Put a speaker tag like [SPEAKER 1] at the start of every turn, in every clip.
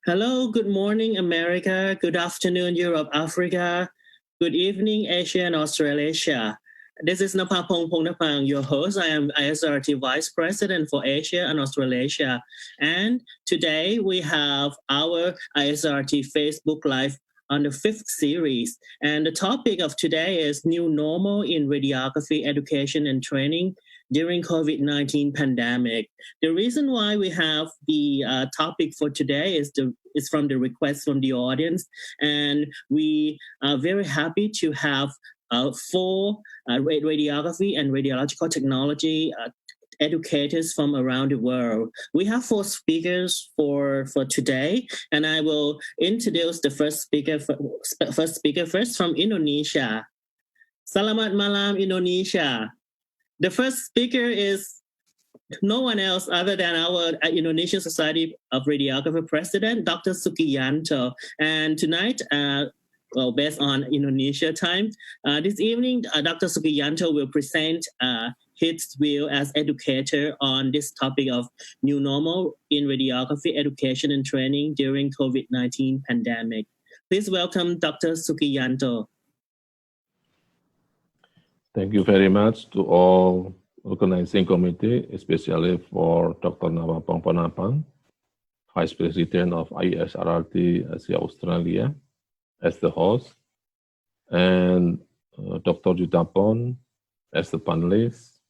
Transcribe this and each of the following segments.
[SPEAKER 1] Hello, good morning, America. Good afternoon, Europe, Africa. Good evening, Asia and Australasia. This is Napapong Pongnapang, your host. I am ISRRT Vice President for Asia and Australasia. And today we have our ISRRT Facebook Live on the 5th series. And the topic of today is new normal in radiography education and training during COVID-19 pandemic. The reason why we have the topic for today is from the request from the audience, and we are very happy to have four radiography and radiological technology educators from around the world. We have four speakers for today, and I will introduce the first speaker first from Indonesia. Selamat malam, Indonesia. The first speaker is no one else other than our Indonesian Society of Radiography President, Dr. Sugiyanto. And tonight, based on Indonesia time, this evening, Dr. Sugiyanto will present his view as educator on this topic of new normal in radiography education and training during COVID-19 pandemic. Please welcome Dr. Sugiyanto.
[SPEAKER 2] Thank you very much to all organizing committee, especially for Dr. Napapong Pongnapang, Vice President of ISRRT Asia Australia, as the host, and Dr. Yudthaphon as the panelist,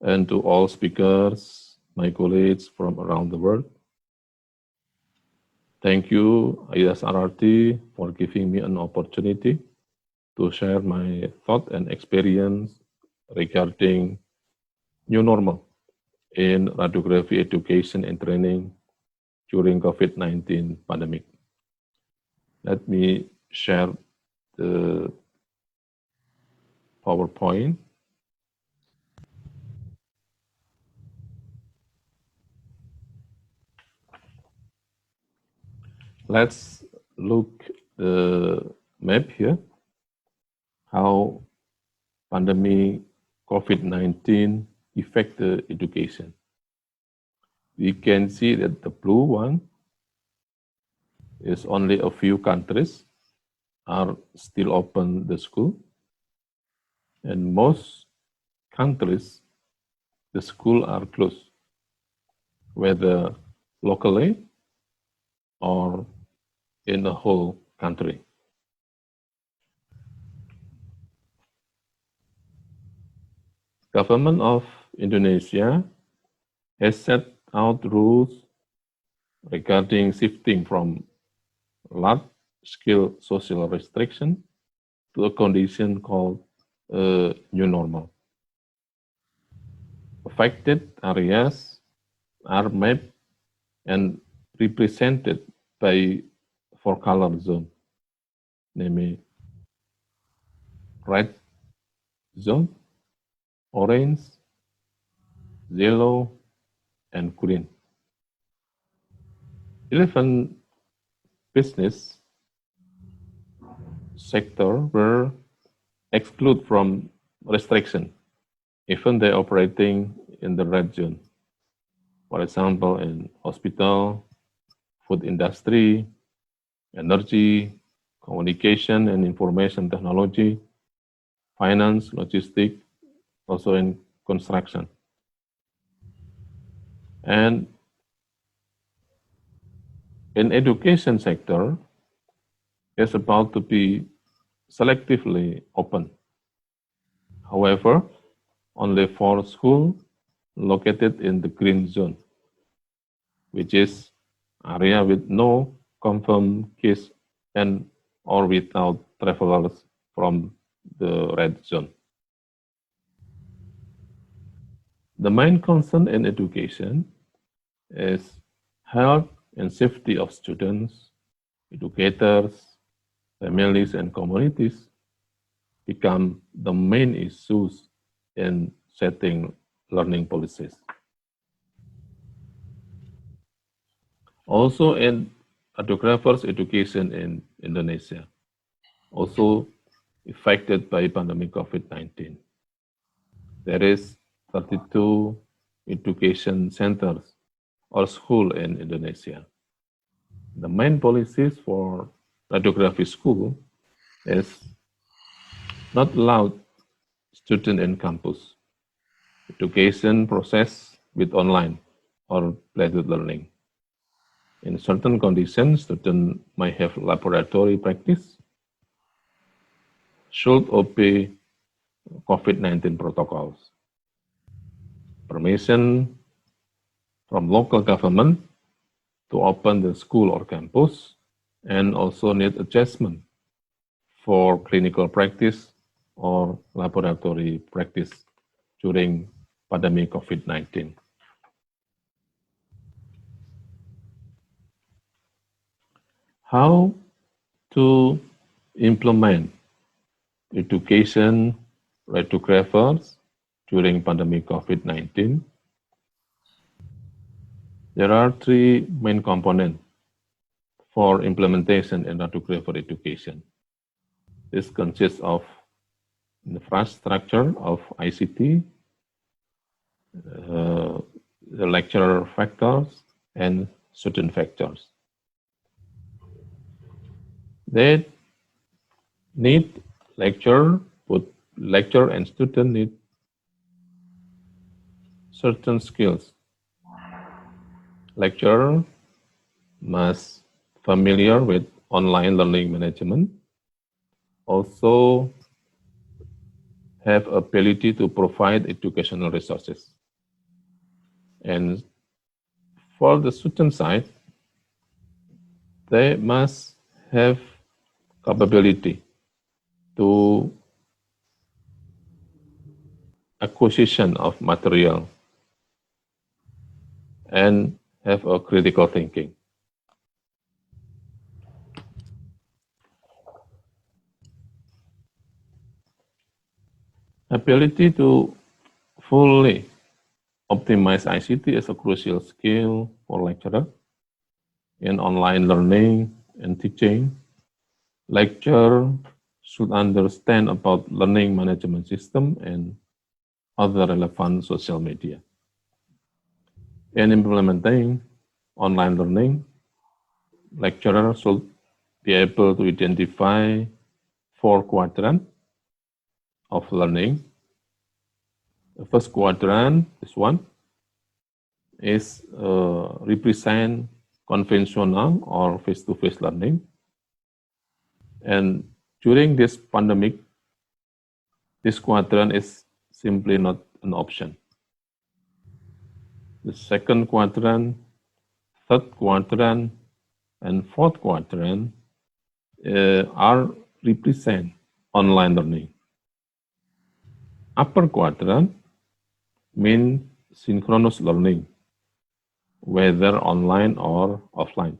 [SPEAKER 2] and to all speakers, my colleagues from around the world. Thank you, ISRRT, for giving me an opportunity to share my thought and experience regarding new normal in radiography education and training during COVID-19 pandemic. Let me share the PowerPoint. Let's look the map here, how pandemic COVID-19 affect the education. We can see that the blue one is only a few countries are still open the school, and most countries the school are closed, whether locally or in the whole country. Government of Indonesia has set out rules regarding shifting from large-scale social restriction to a condition called new normal. Affected areas are mapped and represented by four color zones, namely red zone, orange, yellow, and green. 11 business sector were excluded from restriction, even they operating in the red zone. For example, in hospital, food industry, energy, communication and information technology, finance, logistics, also in construction. And in education sector, it's about to be selectively open. However, only 4 schools located in the green zone, which is area with no confirmed case and or without travelers from the red zone. The main concern in education is health and safety of students, educators, families, and communities become the main issues in setting learning policies. Also in radiographers education in Indonesia, also affected by pandemic COVID-19. There is 32 education centers or school in Indonesia. The main policies for radiography school is not allowed student in campus. Education process with online or blended learning. In certain conditions, students may have laboratory practice, should obey COVID-19 protocols. Permission from local government to open the school or campus, and also need adjustment for clinical practice or laboratory practice during pandemic COVID-19. How to implement education radiographers during pandemic COVID-19? There are three main components for implementation in radiographer education. This consists of infrastructure of ICT, the lecturer factors, and student factors. They need lecturer, both lecturer and student need certain skills. Lecturer must familiar with online learning management, also have ability to provide educational resources. And for the student side, they must have capability to acquisition of material and have a critical thinking. Ability to fully optimize ICT is a crucial skill for lecturer in online learning and teaching. Lecturer should understand about learning management system and other relevant social media. In implementing online learning, lecturer should be able to identify 4 quadrants of learning. The first quadrant, this one, is represent conventional or face-to-face learning. And during this pandemic, this quadrant is simply not an option. The second quadrant, third quadrant, and fourth quadrant are represent online learning. Upper quadrant means synchronous learning, whether online or offline,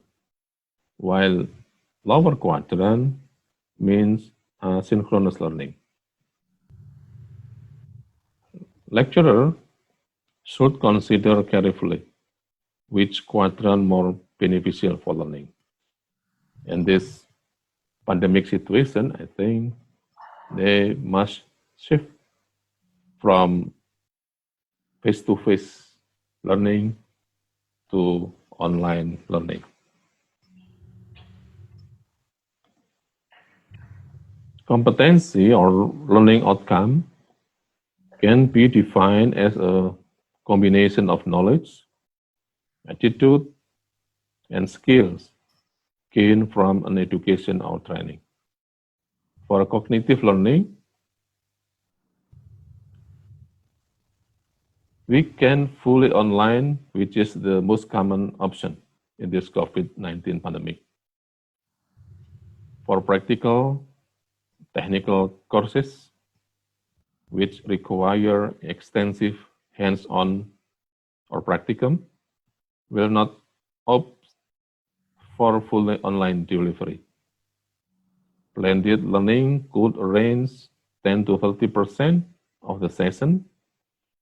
[SPEAKER 2] while lower quadrant means synchronous learning. Lecturer should consider carefully which quadrant more beneficial for learning. In this pandemic situation, I think they must shift from face-to-face learning to online learning. Competency or learning outcome can be defined as a combination of knowledge, attitude, and skills gained from an education or training. For cognitive learning, we can fully online, which is the most common option in this COVID-19 pandemic. For practical, technical courses, which require extensive hands-on or practicum, will not opt for fully online delivery. Blended learning could arrange 10 to 30% of the session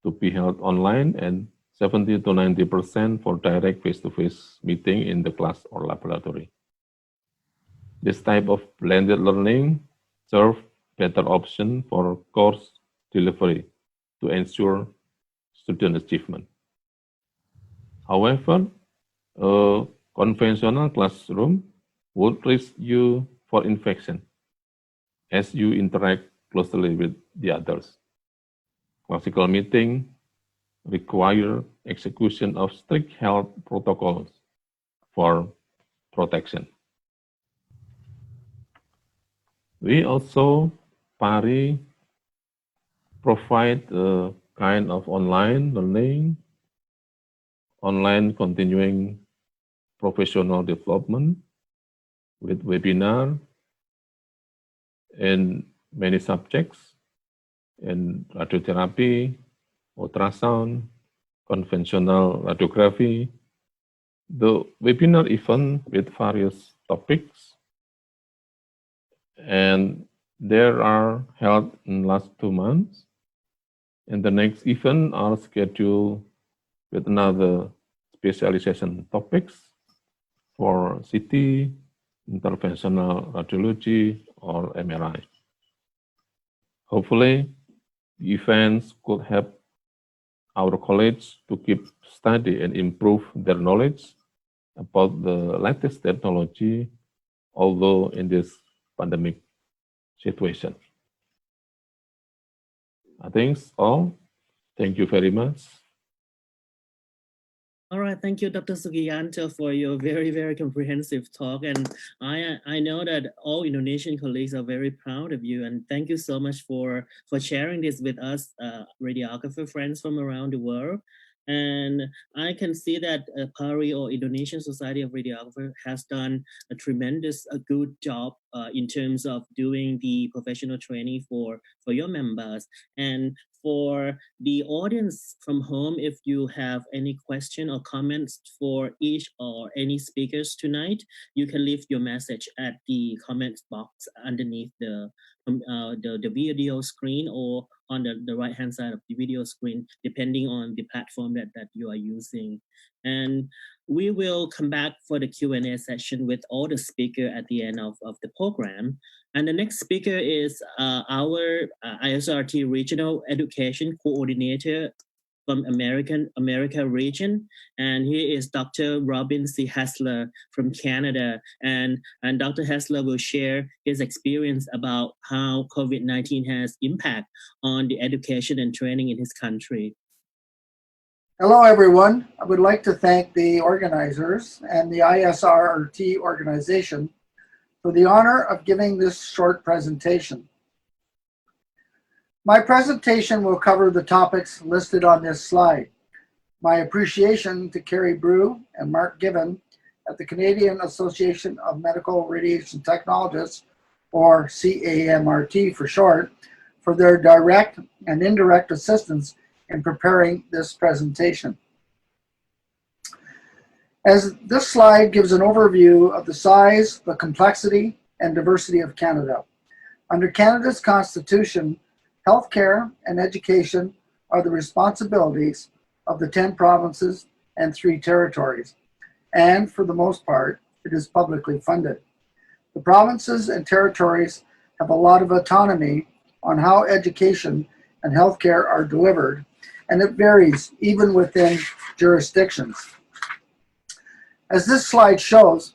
[SPEAKER 2] to be held online and 70 to 90% for direct face-to-face meeting in the class or laboratory. This type of blended learning serves better option for course delivery to ensure student achievement. However, Conventional classroom would risk you for infection as you interact closely with the others. Classical meeting require execution of strict health protocols for protection. We also provide a kind of online learning, online continuing professional development with webinar in many subjects in radiotherapy, ultrasound, conventional radiography. The webinar event with various topics, and there are held in last 2 months. And the next event are scheduled with another specialization topics for CT, interventional radiology, or MRI. Hopefully, the events could help our colleagues to keep study and improve their knowledge about the latest technology, although in this pandemic situation. I think all. Thank you very much.
[SPEAKER 1] All right, thank you, Dr. Sugiyanto, for your very, very comprehensive talk. And I know that all Indonesian colleagues are very proud of you. And thank you so much for sharing this with us, radiographer friends from around the world. And I can see that PARI, or Indonesian Society of Radiographers, has done a tremendous good job in terms of doing the professional training for your members. And for the audience from home, if you have any question or comments for each or any speakers tonight, you can leave your message at the comments box underneath the video screen, or on the right hand side of the video screen, depending on the platform that you are using. And we will come back for the Q&A session with all the speakers at the end of the program. And the next speaker is our ISRRT Regional Education Coordinator from America region, and he is Dr. Robin C. Hesler from Canada, and Dr. Hesler will share his experience about how COVID-19 has impact on the education and training in his country.
[SPEAKER 3] Hello, everyone. I would like to thank the organizers and the ISRRT organization for the honor of giving this short presentation. My presentation will cover the topics listed on this slide. My appreciation to Carrie Brew and Mark Gibbon at the Canadian Association of Medical Radiation Technologists, or CAMRT for short, for their direct and indirect assistance in preparing this presentation. As this slide gives an overview of the size, the complexity, and diversity of Canada. Under Canada's Constitution, healthcare and education are the responsibilities of the 10 provinces and 3 territories, and for the most part, it is publicly funded. The provinces and territories have a lot of autonomy on how education and healthcare are delivered, and it varies even within jurisdictions. As this slide shows,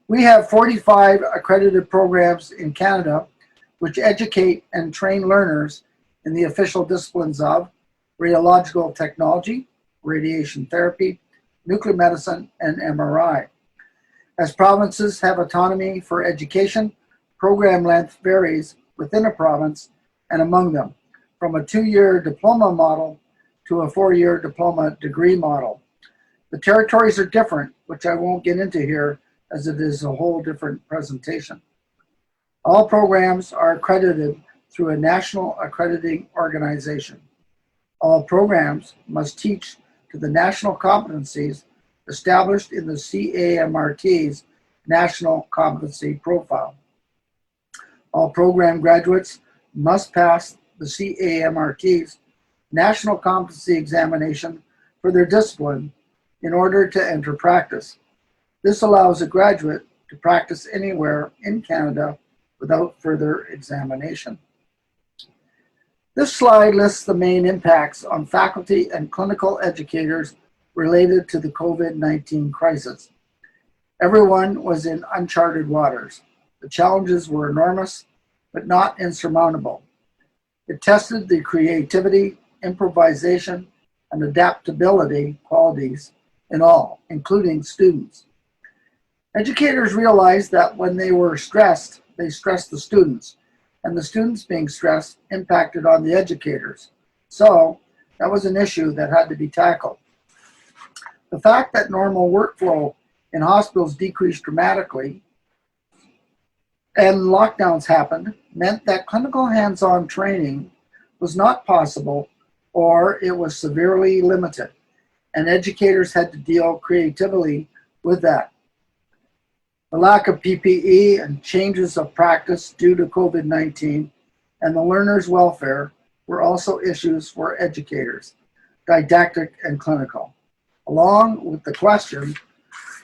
[SPEAKER 3] we have 45 accredited programs in Canada which educate and train learners in the official disciplines of radiological technology, radiation therapy, nuclear medicine, and MRI. As provinces have autonomy for education, program length varies within a province and among them, from a 2-year diploma model to a 4-year diploma degree model. The territories are different, which I won't get into here as it is a whole different presentation. All programs are accredited through a national accrediting organization. All programs must teach to the national competencies established in the CAMRT's National Competency Profile. All program graduates must pass the CAMRT's National Competency Examination for their discipline in order to enter practice. This allows a graduate to practice anywhere in Canada without further examination. This slide lists the main impacts on faculty and clinical educators related to the COVID-19 crisis. Everyone was in uncharted waters. The challenges were enormous, but not insurmountable. It tested the creativity, improvisation, and adaptability qualities in all, including students. Educators realized that when they were stressed, they stressed the students, and the students being stressed impacted on the educators. So that was an issue that had to be tackled. The fact that normal workflow in hospitals decreased dramatically and lockdowns happened meant that clinical hands-on training was not possible, or it was severely limited, and educators had to deal creatively with that. The lack of PPE and changes of practice due to COVID-19 and the learners' welfare were also issues for educators, didactic and clinical, along with the question,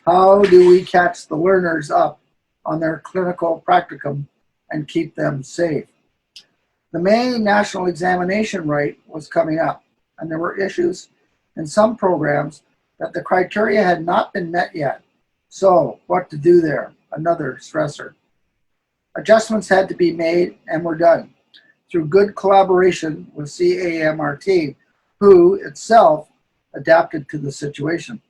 [SPEAKER 3] how do we catch the learners up on their clinical practicum and keep them safe? The May national examination rate was coming up, and there were issues in some programs that the criteria had not been met yet. So what to do there? Another stressor. Adjustments had to be made and were done through good collaboration with CAMRT, who itself adapted to the situation.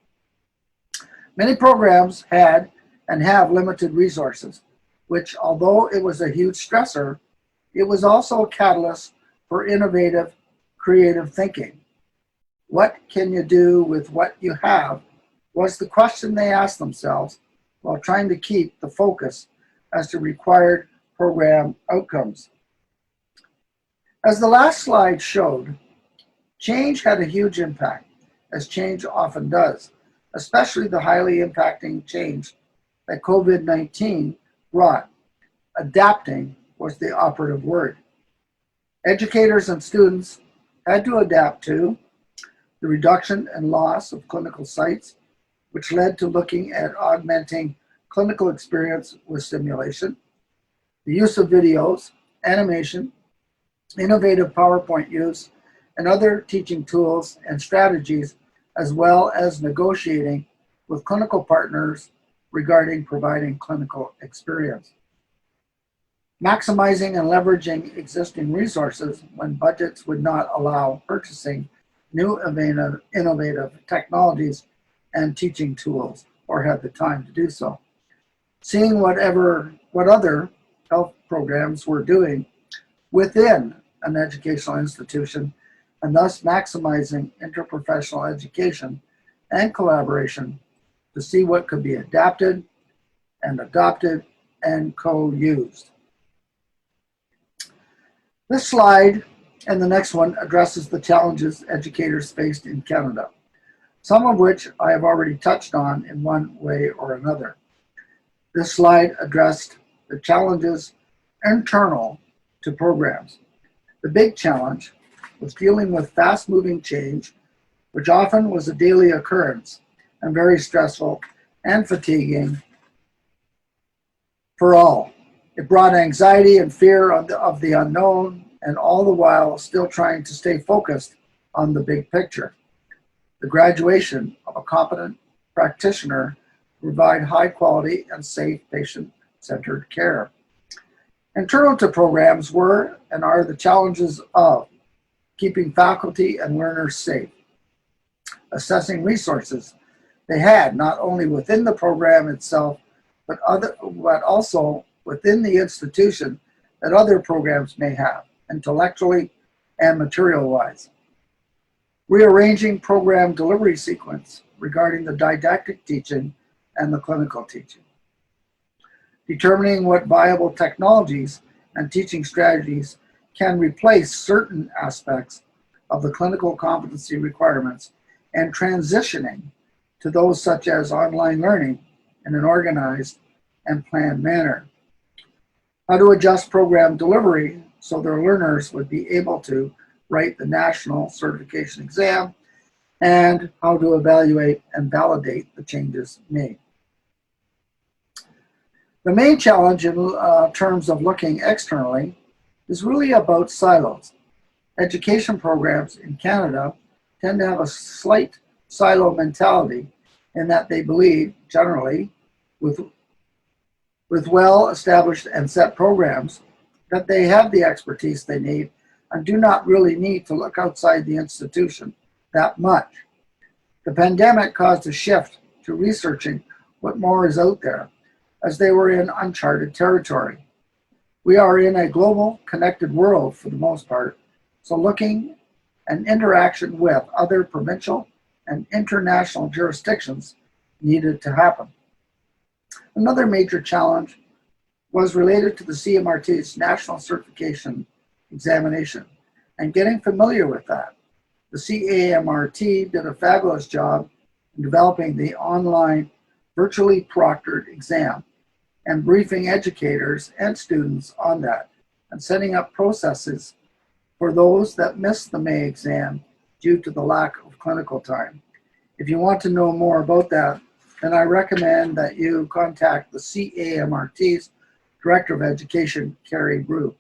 [SPEAKER 3] Many programs had and have limited resources, which, although it was a huge stressor, it was also a catalyst for innovative, creative thinking. What can you do with what you have was the question they asked themselves while trying to keep the focus as to required program outcomes. As the last slide showed, change had a huge impact, as change often does, especially the highly impacting change that COVID-19 brought. Adapting was the operative word. Educators and students had to adapt to the reduction and loss of clinical sites, which led to looking at augmenting clinical experience with simulation, the use of videos, animation, innovative PowerPoint use, and other teaching tools and strategies, as well as negotiating with clinical partners regarding providing clinical experience. Maximizing and leveraging existing resources when budgets would not allow purchasing new innovative technologies and teaching tools, or had the time to do so. Seeing what other health programs were doing within an educational institution, and thus maximizing interprofessional education and collaboration to see what could be adapted and adopted and co-used. This slide and the next one addresses the challenges educators faced in Canada, some of which I have already touched on in one way or another. This slide addressed the challenges internal to programs. The big challenge was dealing with fast-moving change, which often was a daily occurrence and very stressful and fatiguing for all. It brought anxiety and fear of the unknown, and all the while still trying to stay focused on the big picture. The graduation of a competent practitioner to provide high quality and safe patient-centered care. Internal to programs were and are the challenges of keeping faculty and learners safe, assessing resources they had not only within the program itself, but also within the institution that other programs may have, intellectually and material-wise. Rearranging program delivery sequence regarding the didactic teaching and the clinical teaching. Determining what viable technologies and teaching strategies can replace certain aspects of the clinical competency requirements, and transitioning to those such as online learning in an organized and planned manner. How to adjust program delivery so their learners would be able to write the national certification exam, and how to evaluate and validate the changes made. The main challenge in terms of looking externally is really about silos. Education programs in Canada tend to have a slight silo mentality in that they believe, generally, with well-established and set programs, that they have the expertise they need and do not really need to look outside the institution that much. The pandemic caused a shift to researching what more is out there, as they were in uncharted territory. We are in a global, connected world for the most part, so looking and interaction with other provincial and international jurisdictions needed to happen. Another major challenge was related to the CMRT's national certification examination and getting familiar with that. The CAMRT did a fabulous job in developing the online virtually proctored exam and briefing educators and students on that and setting up processes for those that missed the May exam due to the lack of clinical time. If you want to know more about that, then I recommend that you contact the CAMRT's Director of Education, Carrie Brew.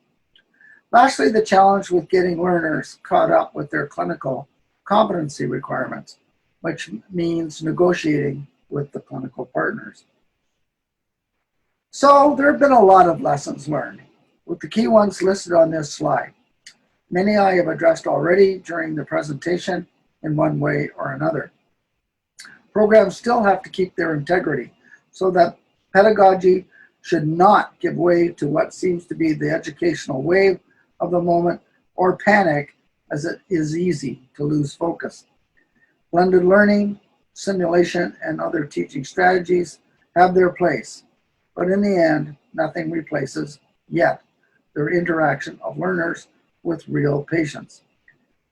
[SPEAKER 3] Lastly, the challenge with getting learners caught up with their clinical competency requirements, which means negotiating with the clinical partners. So there have been a lot of lessons learned, with the key ones listed on this slide. Many I have addressed already during the presentation in one way or another. Programs still have to keep their integrity so that pedagogy should not give way to what seems to be the educational wave of the moment or panic, as it is easy to lose focus. Blended learning, simulation, and other teaching strategies have their place, but in the end, nothing replaces yet their interaction of learners with real patients.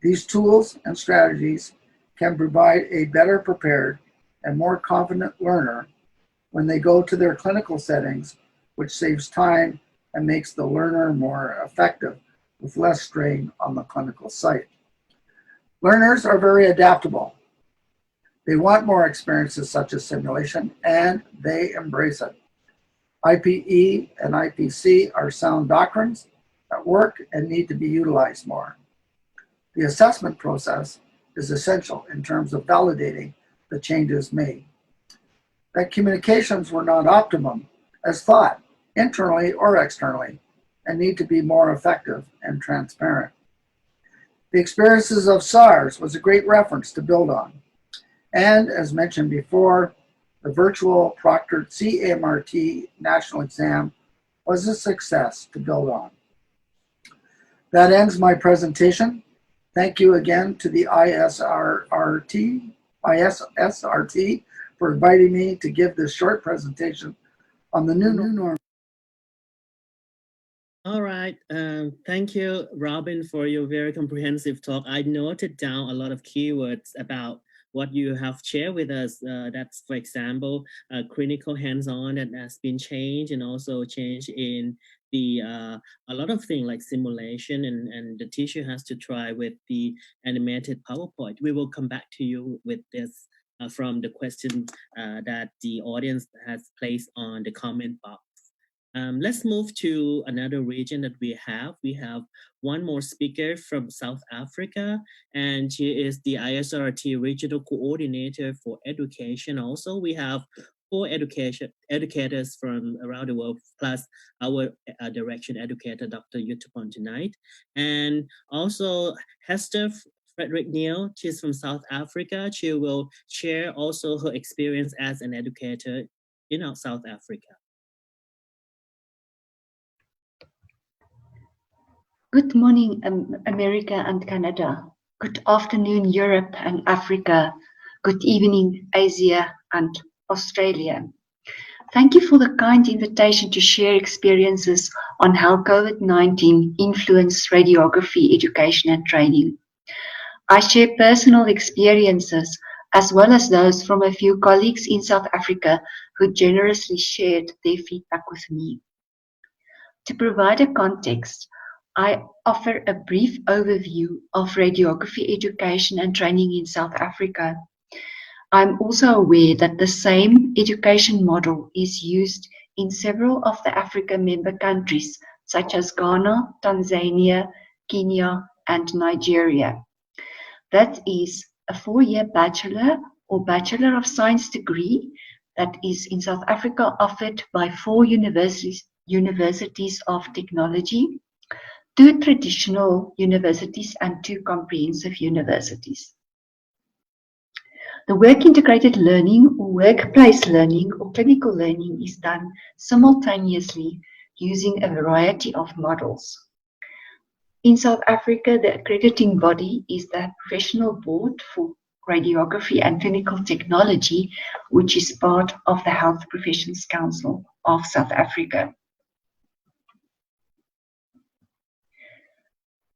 [SPEAKER 3] These tools and strategies can provide a better prepared and more confident learner when they go to their clinical settings, which saves time and makes the learner more effective with less strain on the clinical site. Learners are very adaptable. They want more experiences such as simulation, and they embrace it. IPE and IPC are sound doctrines that work and need to be utilized more. The assessment process is essential in terms of validating the changes made. That communications were not optimum as thought, internally or externally, and need to be more effective and transparent. The experiences of SARS was a great reference to build on. And as mentioned before, the virtual proctored CAMRT national exam was a success to build on. That ends my presentation. Thank you again to the ISRRT for inviting me to give this short presentation on the new norm.
[SPEAKER 1] All right. Thank you, Robin, for your very comprehensive talk. I noted down a lot of keywords about what you have shared with us. That's, for example, clinical hands-on that has been changed, and also change in the a lot of things like simulation, and the teacher has to try with the animated PowerPoint. We will come back to you with this from the question that the audience has placed on the comment box. Let's move to another region that we have. We have one more speaker from South Africa, and she is the ISRRT Regional Coordinator for Education. Also, we have 4 educators from around the world, plus our direction educator, Dr. Yudthaphon tonight. And also Hesta Friedrich-Nel, she's from South Africa. She will share also her experience as an educator in South Africa.
[SPEAKER 4] Good morning, America and Canada. Good afternoon, Europe and Africa. Good evening, Asia and Australia. Thank you for the kind invitation to share experiences on how COVID-19 influenced radiography education and training. I share personal experiences as well as those from a few colleagues in South Africa who generously shared their feedback with me. To provide a context, I offer a brief overview of radiography education and training in South Africa. I'm also aware that the same education model is used in several of the Africa member countries, such as Ghana, Tanzania, Kenya, and Nigeria. That is, a 4-year bachelor or Bachelor of Science degree that is in South Africa offered by 4 universities of technology, 2 traditional universities and 2 comprehensive universities. The work-integrated learning or workplace learning or clinical learning is done simultaneously using a variety of models. In South Africa, the accrediting body is the Professional Board for Radiography and Clinical Technology, which is part of the Health Professions Council of South Africa.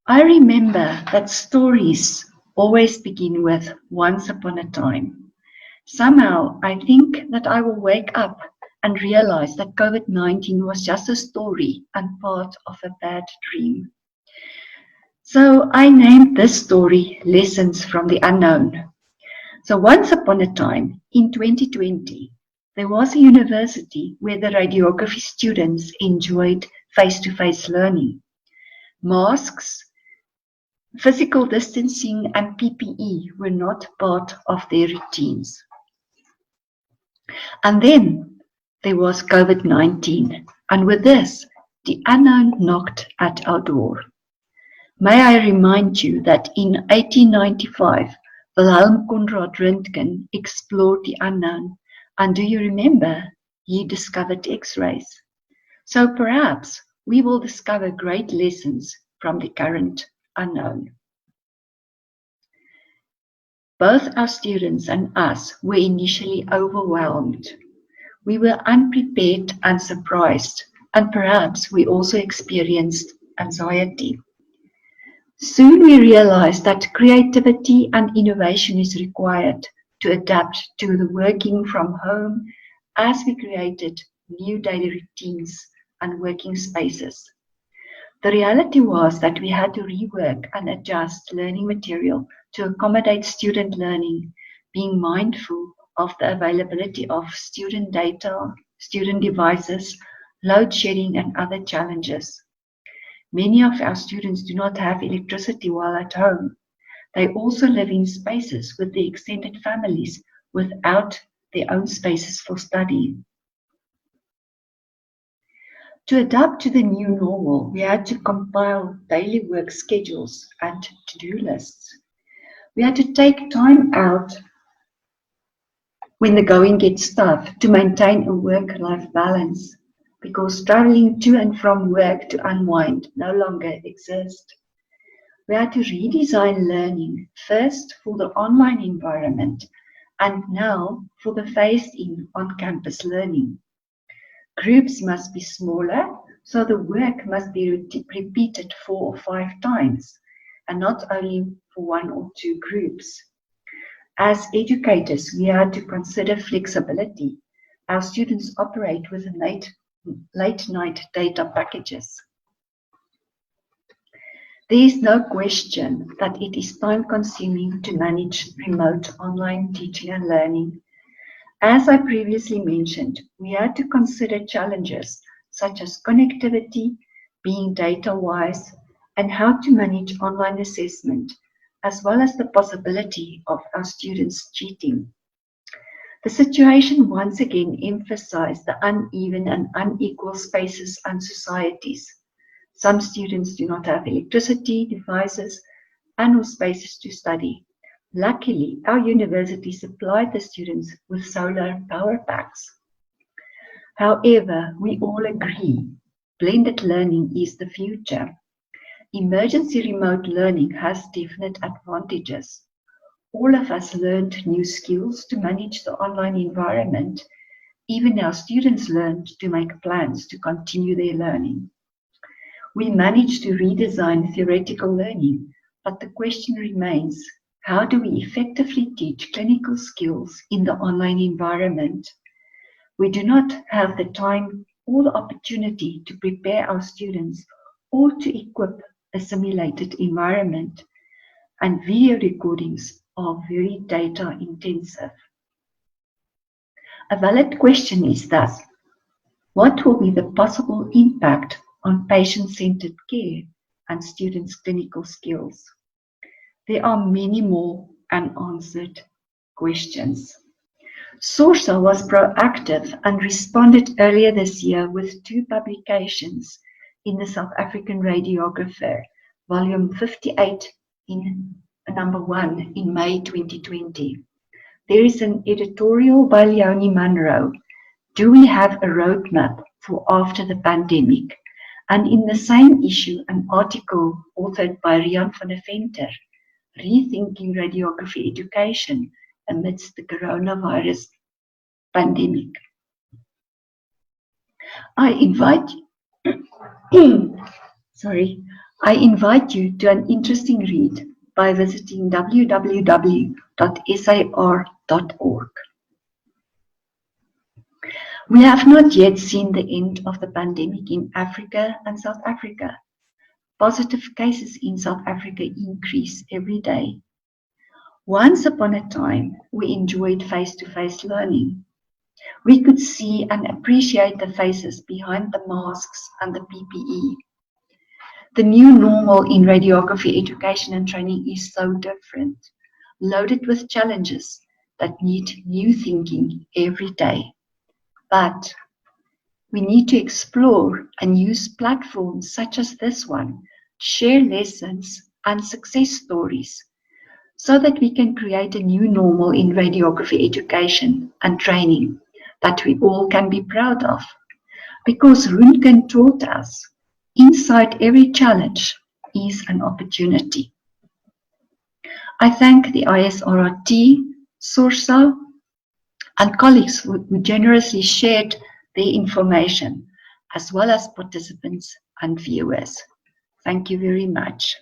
[SPEAKER 4] I remember that stories always begin with once upon a time. Somehow, I think that I will wake up and realize that COVID-19 was just a story and part of a bad dream. So I named this story Lessons from the Unknown. So once upon a time, in 2020, there was a university where the radiography students enjoyed face-to-face learning. Masks, physical distancing and PPE were not part of their routines. And then there was COVID-19, and with this, the unknown knocked at our door. May I remind you that in 1895, Wilhelm Conrad Röntgen explored the unknown, and do you remember, he discovered X-rays. So perhaps we will discover great lessons from the current unknown. Both our students and us were initially overwhelmed. We were unprepared and surprised, and perhaps we also experienced anxiety. Soon we realized that creativity and innovation is required to adapt to the working from home as we created new daily routines and working spaces. The reality was that we had to rework and adjust learning material to accommodate student learning, being mindful of the availability of student data, student devices, load shedding and other challenges. Many of our students do not have electricity while at home. They also live in spaces with their extended families without their own spaces for study. To adapt to the new normal, we had to compile daily work schedules and to-do lists. We had to take time out when the going gets tough to maintain a work-life balance, because traveling to and from work to unwind no longer exists. We had to redesign learning, first for the online environment and now for the phased-in on-campus learning. Groups must be smaller, so the work must be repeated 4 or 5 times, and not only for 1 or 2 groups. As educators, we had to consider flexibility. Our students operate with late night data packages. There is no question that it is time consuming to manage remote online teaching and learning. As I previously mentioned, we had to consider challenges such as connectivity, being data-wise, and how to manage online assessment, as well as the possibility of our students cheating. The situation once again emphasized the uneven and unequal spaces and societies. Some students do not have electricity, devices, and/or spaces to study. Luckily, our university supplied the students with solar power packs. However, we all agree, blended learning is the future. Emergency remote learning has definite advantages. All of us learned new skills to manage the online environment. Even our students learned to make plans to continue their learning. We managed to redesign theoretical learning, but the question remains, how do we effectively teach clinical skills in the online environment? We do not have the time or the opportunity to prepare our students or to equip a simulated environment, and video recordings are very data intensive. A valid question is thus, what will be the possible impact on patient-centered care and students' clinical skills? There are many more unanswered questions. SORSA was proactive and responded earlier this year with 2 publications in the South African Radiographer, volume 58 in number 1 in May 2020. There is an editorial by Leonie Munro, Do We Have a Roadmap for After the Pandemic? And in the same issue, an article authored by Rian van der Venter, Rethinking Radiography Education Amidst the Coronavirus Pandemic. I invite you to an interesting read by visiting www.sar.org. We have not yet seen the end of the pandemic in Africa and South Africa. Positive cases in South Africa increase every day. Once upon a time, we enjoyed face-to-face learning. We could see and appreciate the faces behind the masks and the PPE. The new normal in radiography education and training is so different, loaded with challenges that need new thinking every day. But we need to explore and use platforms such as this one to share lessons and success stories so that we can create a new normal in radiography education and training that we all can be proud of. Because Röntgen taught us, inside every challenge is an opportunity. I thank the ISRRT, SORSA, and colleagues who generously shared their information, as well as participants and viewers. Thank you very much.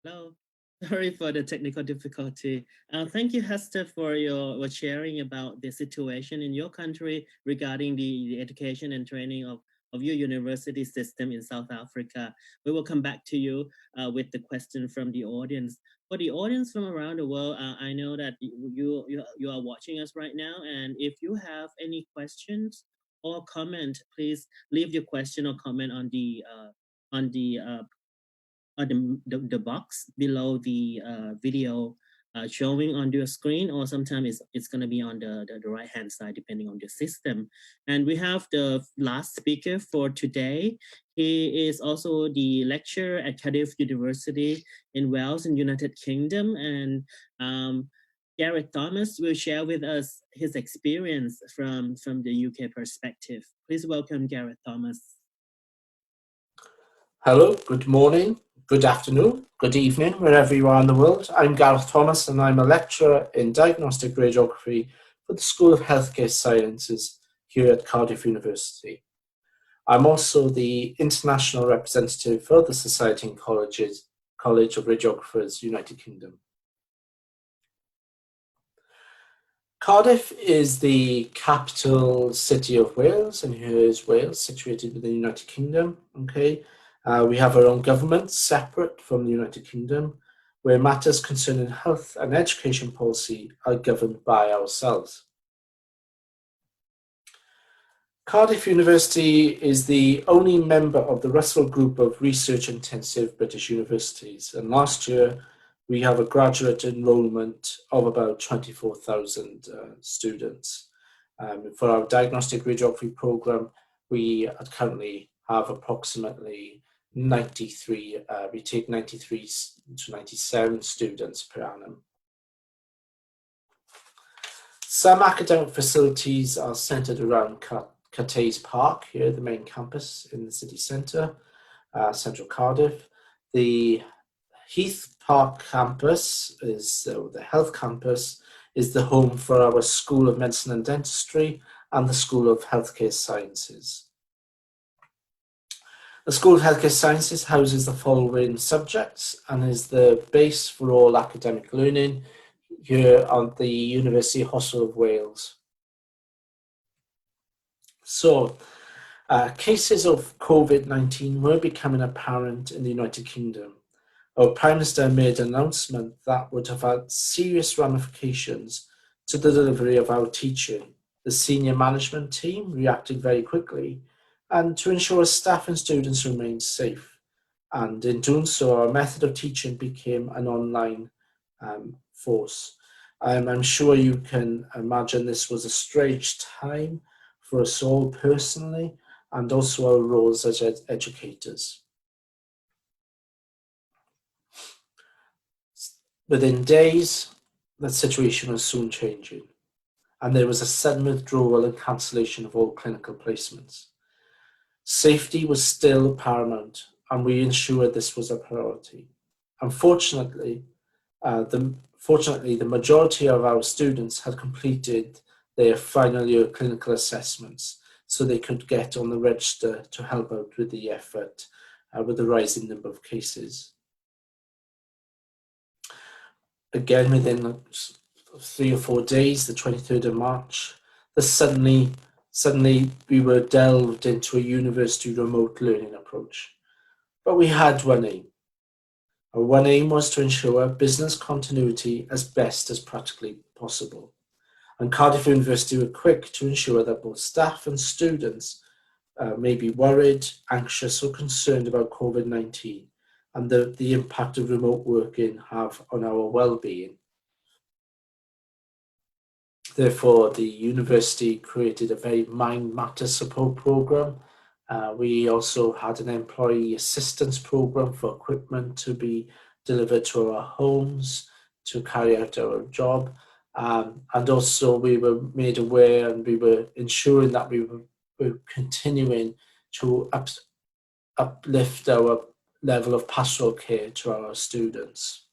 [SPEAKER 1] Hello. Sorry for the technical difficulty. Thank you, Hesta, for your sharing about the situation in your country regarding the education and training of your university system in South Africa. We will come back to you with the question from the audience. For the audience from around the world, I know that you are watching us right now, and if you have any questions or comment, please leave your question or comment on the box below the video showing on your screen, or sometimes it's going to be on the right hand side depending on the system. And we have the last speaker for today. He is also the lecturer at Cardiff University in Wales in United Kingdom, and Gareth Thomas will share with us his experience from the UK perspective. Please welcome Gareth Thomas.
[SPEAKER 5] Hello, good morning, good afternoon, good evening, wherever you are in the world. I'm Gareth Thomas and I'm a lecturer in diagnostic radiography for the School of Healthcare Sciences here at Cardiff University. I'm also the international representative for the Society and College of Radiographers, United Kingdom. Cardiff is the capital city of Wales, and here is Wales, situated within the United Kingdom. Okay. We have our own government, separate from the United Kingdom, where matters concerning health and education policy are governed by ourselves. Cardiff University is the only member of the Russell Group of research-intensive British universities, and last year we have a graduate enrolment of about 24,000 students. For our diagnostic radiography program, we currently have approximately 93, we take 93 to 97 students per annum. Some academic facilities are centred around Cathays Park, here the main campus in the city centre, central Cardiff. The Heath Park campus, the health campus, is the home for our School of Medicine and Dentistry and the School of Healthcare Sciences. The School of Healthcare Sciences houses the following subjects and is the base for all academic learning here at the University Hospital of Wales. So, Cases of COVID-19 were becoming apparent in the United Kingdom. Our Prime Minister made an announcement that would have had serious ramifications to the delivery of our teaching. The senior management team reacted very quickly and to ensure staff and students remained safe. And in doing so, our method of teaching became an online force. I'm sure you can imagine this was a strange time for us all personally, and also our roles as educators. Within days, the situation was soon changing, and there was a sudden withdrawal and cancellation of all clinical placements. Safety was still paramount, and we ensured this was a priority. Unfortunately, the majority of our students had completed their final year clinical assessments, so they could get on the register to help out with the effort with the rising number of cases. Again, within 3 or 4 days, the 23rd of March, suddenly we were delved into a university remote learning approach. But we had one aim. Our one aim was to ensure business continuity as best as practically possible. And Cardiff University were quick to ensure that both staff and students may be worried, anxious or concerned about COVID-19 and the impact of remote working have on our well-being. Therefore, the university created a very mind matter support program. We also had an employee assistance program for equipment to be delivered to our homes to carry out our job. And also we were made aware and we were ensuring that we were continuing to uplift our level of pastoral care to our students.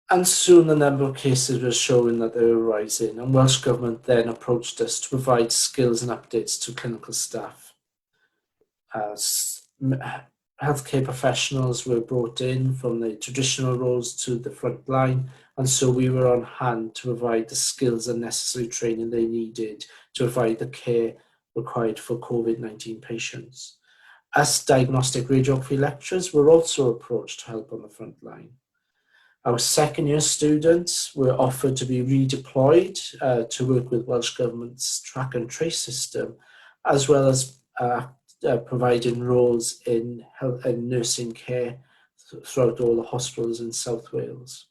[SPEAKER 5] And soon the number of cases was showing that they were rising, and Welsh Government then approached us to provide skills and updates to clinical staff. Healthcare professionals were brought in from the traditional roles to the front line, and so we were on hand to provide the skills and necessary training they needed to provide the care required for COVID-19 patients. Us diagnostic radiography lecturers were also approached to help on the front line. Our second year students were offered to be redeployed to work with Welsh Government's track and trace system, as well as providing roles in health and nursing care throughout all the hospitals in South Wales.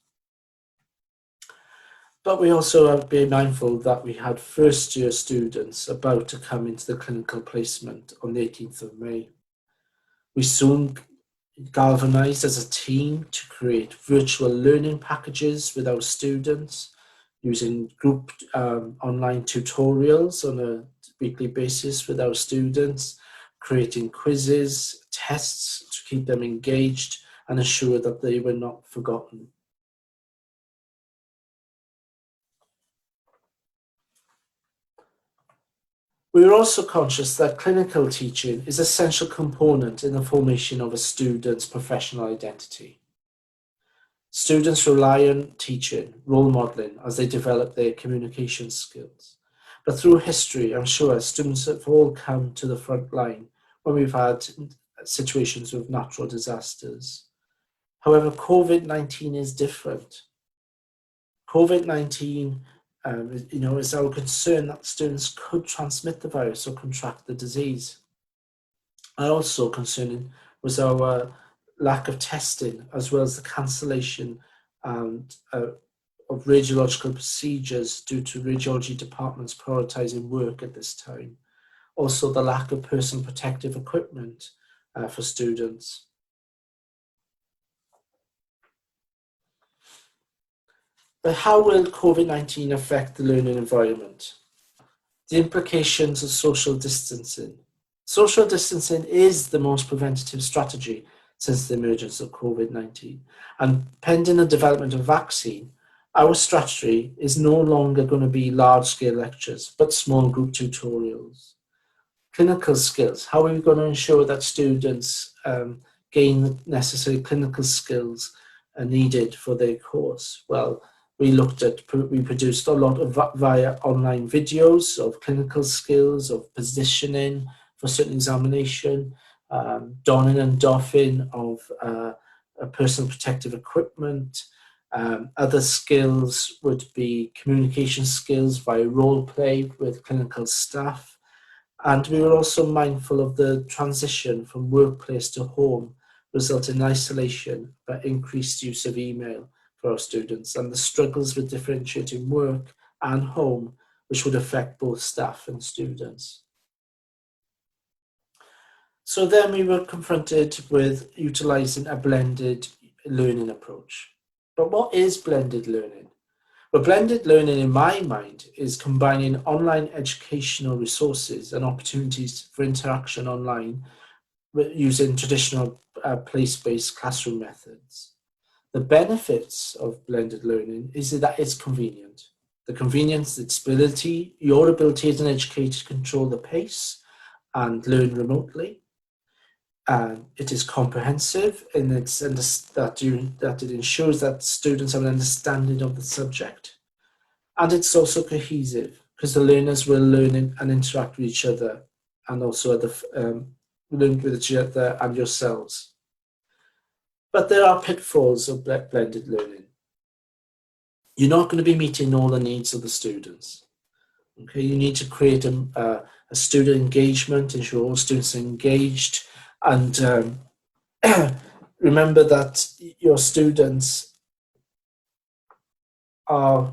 [SPEAKER 5] But we also have to be mindful that we had first year students about to come into the clinical placement on the 18th of May. We soon galvanized as a team to create virtual learning packages with our students using group online tutorials on a weekly basis with our students, creating quizzes, tests to keep them engaged and ensure that they were not forgotten. We are also conscious that clinical teaching is an essential component in the formation of a student's professional identity. Students rely on teaching, role modelling as they develop their communication skills. But through history, I'm sure students have all come to the front line when we've had situations with natural disasters. However, COVID-19 is different. COVID-19 is our concern that students could transmit the virus or contract the disease. And also concerning was our lack of testing, as well as the cancellation of radiological procedures due to radiology departments prioritising work at this time. Also the lack of personal protective equipment for students. But how will COVID-19 affect the learning environment? The implications of social distancing. Social distancing is the most preventative strategy since the emergence of COVID-19. And pending the development of vaccine, our strategy is no longer going to be large-scale lectures, but small group tutorials. Clinical skills. How are we going to ensure that students gain the necessary clinical skills needed for their course? Well, we produced a lot of via online videos of clinical skills, of positioning for certain examination, donning and doffing of personal protective equipment. Other skills would be communication skills via role play with clinical staff. And we were also mindful of the transition from workplace to home, resulting in isolation but increased use of email for our students, and the struggles with differentiating work and home, which would affect both staff and students. So then we were confronted with utilising a blended learning approach. But what is blended learning? Well, blended learning, in my mind, is combining online educational resources and opportunities for interaction online using traditional place-based classroom methods. The benefits of blended learning is that it's convenient. The convenience, its ability, your ability as an educator to control the pace and learn remotely. It is comprehensive in that it ensures that students have an understanding of the subject. And it's also cohesive because the learners will learn and interact with each other, and also learn with each other and yourselves. But there are pitfalls of blended learning. You're not going to be meeting all the needs of the students. Okay, you need to create a student engagement, ensure all students are engaged, and remember that your students are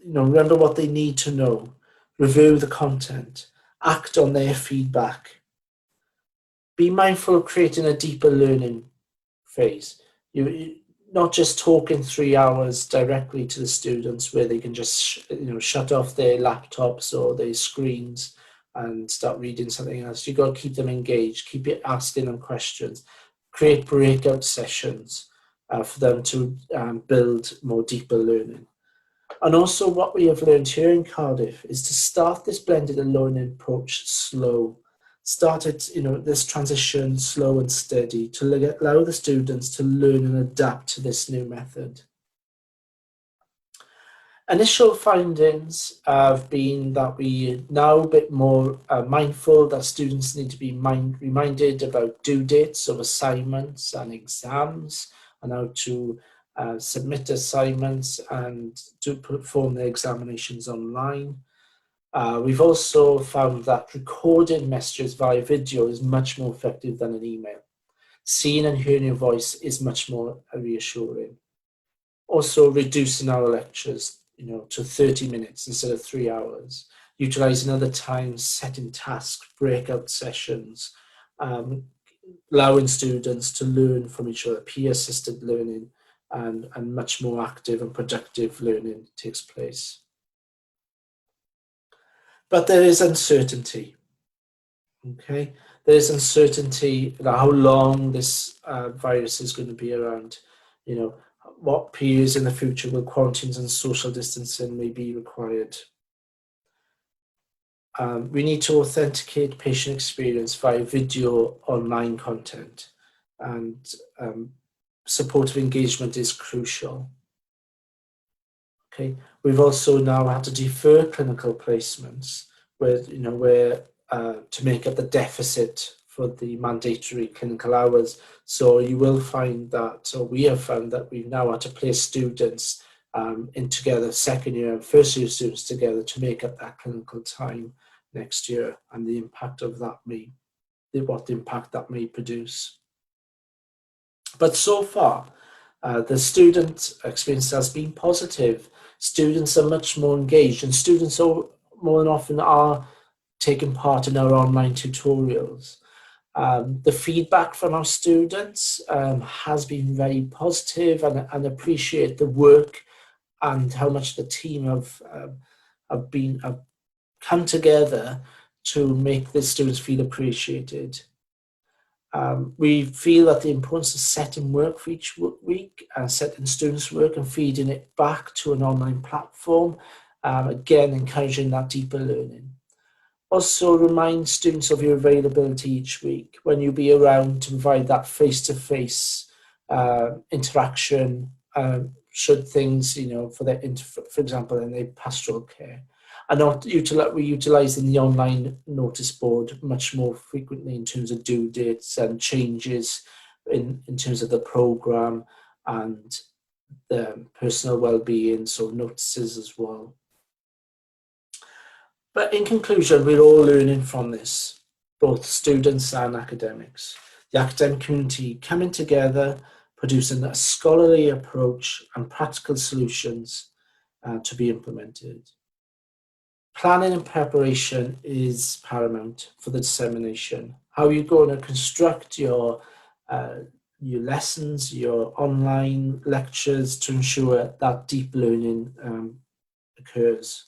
[SPEAKER 5] remember what they need to know, review the content, act on their feedback. Be mindful of creating a deeper learning phase. You not just talking 3 hours directly to the students where they can just shut off their laptops or their screens and start reading something else. You've got to keep them engaged, keep asking them questions, create breakout sessions for them to build more deeper learning. And also what we have learned here in Cardiff is to start this blended learning approach slow. Start it, this transition slow and steady to allow the students to learn and adapt to this new method. Initial findings have been that we are now a bit more mindful that students need to be reminded about due dates of assignments and exams, and how to submit assignments and to perform their examinations online. We've also found that recording messages via video is much more effective than an email. Seeing and hearing your voice is much more reassuring. Also reducing our lectures, to 30 minutes instead of 3 hours. Utilising other times, setting tasks, breakout sessions, allowing students to learn from each other, peer-assisted learning, and much more active and productive learning takes place. But there is uncertainty, okay? There is uncertainty about how long this virus is going to be around. What periods in the future will quarantines and social distancing may be required. We need to authenticate patient experience via video online content, and supportive engagement is crucial. Okay, we've also now had to defer clinical placements where to make up the deficit for the mandatory clinical hours. So you will find that, or we have found that we've now had to place students in together, second year and first year students together to make up that clinical time next year, and the impact of that what impact that may produce. But so far, the student experience has been positive. Students are much more engaged, and students more than often are taking part in our online tutorials. The feedback from our students has been very positive, and appreciate the work and how much the team have come together to make the students feel appreciated. We feel that the importance of setting work for each week and setting students' work and feeding it back to an online platform, again encouraging that deeper learning. Also remind students of your availability each week when you'll be around to provide that face-to-face interaction should things, for example, in their pastoral care, are not utilising the online notice board much more frequently in terms of due dates and changes in terms of the programme and the personal well-being, so notices as well. But in conclusion, we're all learning from this, both students and academics. The academic community coming together, producing a scholarly approach and practical solutions to be implemented. Planning and preparation is paramount for the dissemination. How are you going to construct your lessons, your online lectures to ensure that deep learning occurs?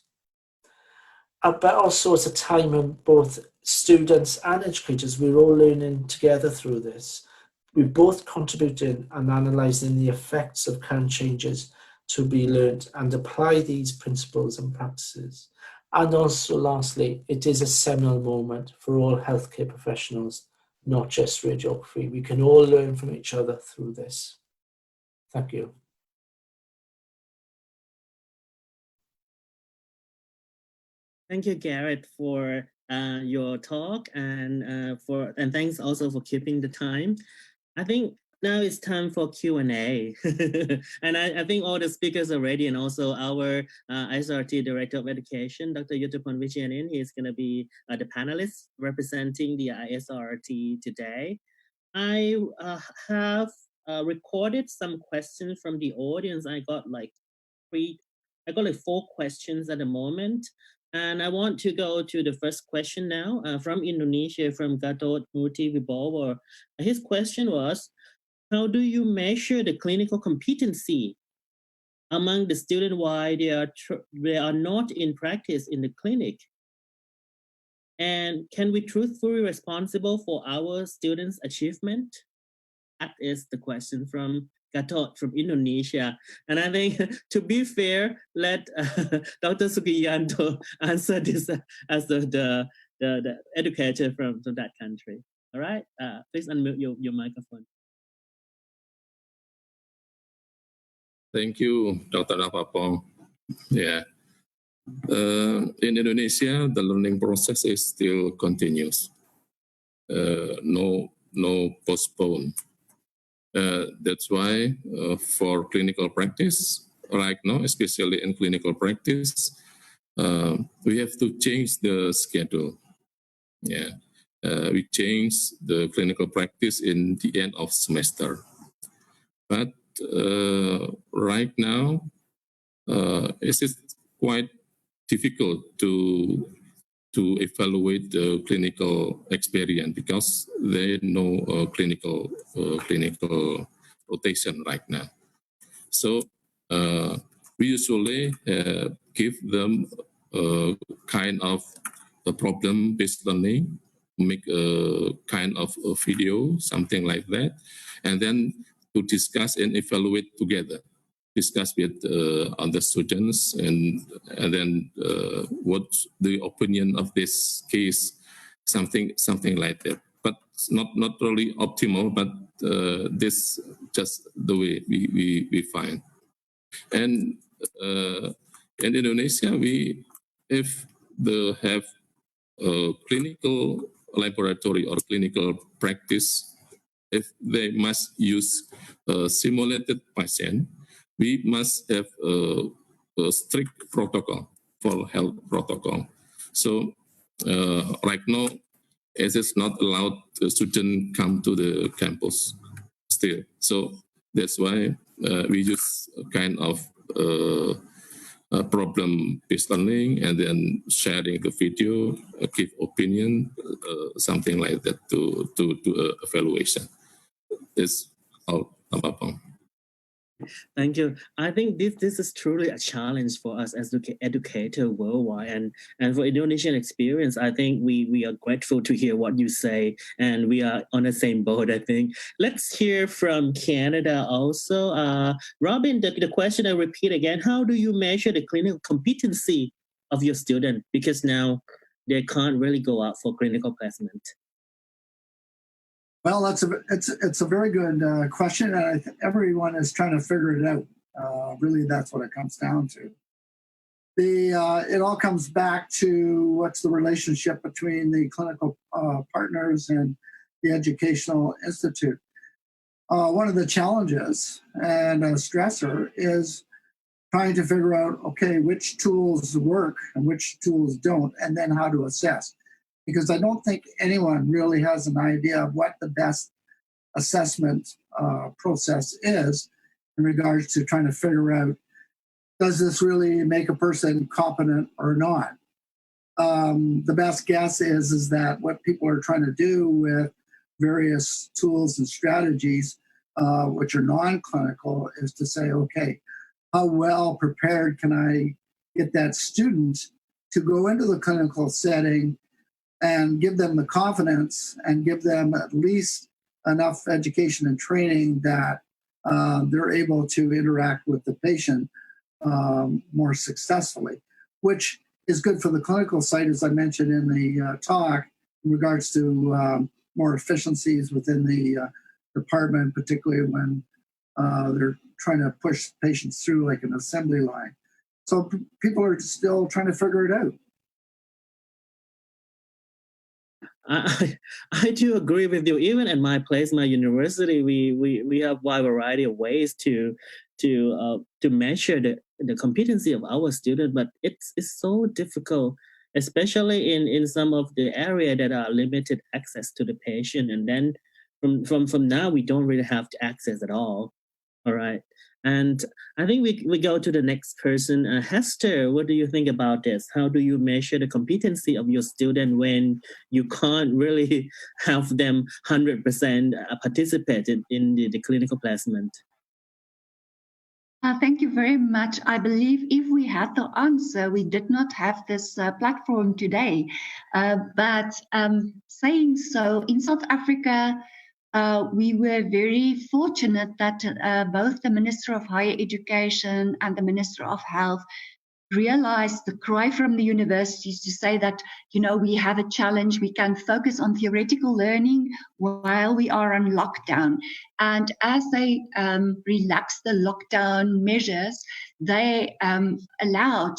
[SPEAKER 5] But also it's a time when both students and educators, we're all learning together through this. We're both contributing and analysing the effects of current changes to be learned and apply these principles and practices. And also lastly, it is a seminal moment for all healthcare professionals, not just radiography. We can all learn from each other through this. Thank you.
[SPEAKER 1] Thank you, Gareth, for your talk, and thanks also for keeping the time. I think now it's time for Q&A. And I think all the speakers are ready, and also our ISRRT Director of Education, Dr. Yudthaphon Vichianin, he is going to be the panelist representing the ISRRT today. I have recorded some questions from the audience. I got like 4 questions at the moment. And I want to go to the first question now from Indonesia, from Gatot Murti Wibowo. His question was, how do you measure the clinical competency among the students while they are not in practice in the clinic? And can we truthfully responsible for our students' achievement? That is the question from Gatot from Indonesia. And I think, to be fair, let Dr. Sugiyanto answer this as the educator from that country. All right, please unmute your microphone.
[SPEAKER 2] Thank you, Dr. Napapong. Yeah. In Indonesia, the learning process is still continuous. No postpone. That's why for clinical practice, right now, especially in clinical practice, we have to change the schedule. Yeah, we change the clinical practice in the end of semester. But right now, it is quite difficult to evaluate the clinical experience because there is no clinical rotation right now. So we usually give them a kind of a problem-based learning, make a kind of a video, something like that, and then to discuss and evaluate together. Discuss with other students and then what's the opinion of this case, something like that. But not really optimal, but this just the way we find. And in Indonesia, if they have a clinical laboratory or clinical practice, if they must use a simulated patient, we must have a strict protocol for health protocol. So right now, it is not allowed the student come to the campus still. So that's why we use a kind of problem-based learning and then sharing the video, give opinion, something like that to evaluation. That's all, Napapong.
[SPEAKER 1] Thank you. I think this is truly a challenge for us as educators worldwide, and for Indonesian experience. I think we are grateful to hear what you say, and we are on the same boat. I think. Let's hear from Canada also. Robin, the question I repeat again: how do you measure the clinical competency of your student? Because now they can't really go out for clinical placement.
[SPEAKER 3] Well, it's a very good question, and I think everyone is trying to figure it out. Really, that's what it comes down to. It all comes back to what's the relationship between the clinical partners and the educational institute. One of the challenges and a stressor is trying to figure out, okay, which tools work and which tools don't, and then how to assess. Because I don't think anyone really has an idea of what the best assessment process is in regards to trying to figure out, does this really make a person competent or not? The best guess is that what people are trying to do with various tools and strategies, which are non-clinical, is to say, okay, how well prepared can I get that student to go into the clinical setting and give them the confidence and give them at least enough education and training that they're able to interact with the patient more successfully, which is good for the clinical side, as I mentioned in the talk, in regards to more efficiencies within the department, particularly when they're trying to push patients through like an assembly line. So people are still trying to figure it out.
[SPEAKER 1] I do agree with you. Even at my place, my university, we have a wide variety of ways to measure the competency of our students, but it's so difficult, especially in some of the area that are limited access to the patient, and then from now we don't really have the access at all. All right. And I think we go to the next person. Hester, what do you think about this? How do you measure the competency of your student when you can't really have them 100% participate in the clinical placement?
[SPEAKER 4] Thank you very much. I believe if we had the answer, we did not have this platform today. But saying so, in South Africa, we were very fortunate that both the Minister of Higher Education and the Minister of Health realized the cry from the universities to say that, we have a challenge. We can focus on theoretical learning while we are on lockdown. And as they relaxed the lockdown measures, they allowed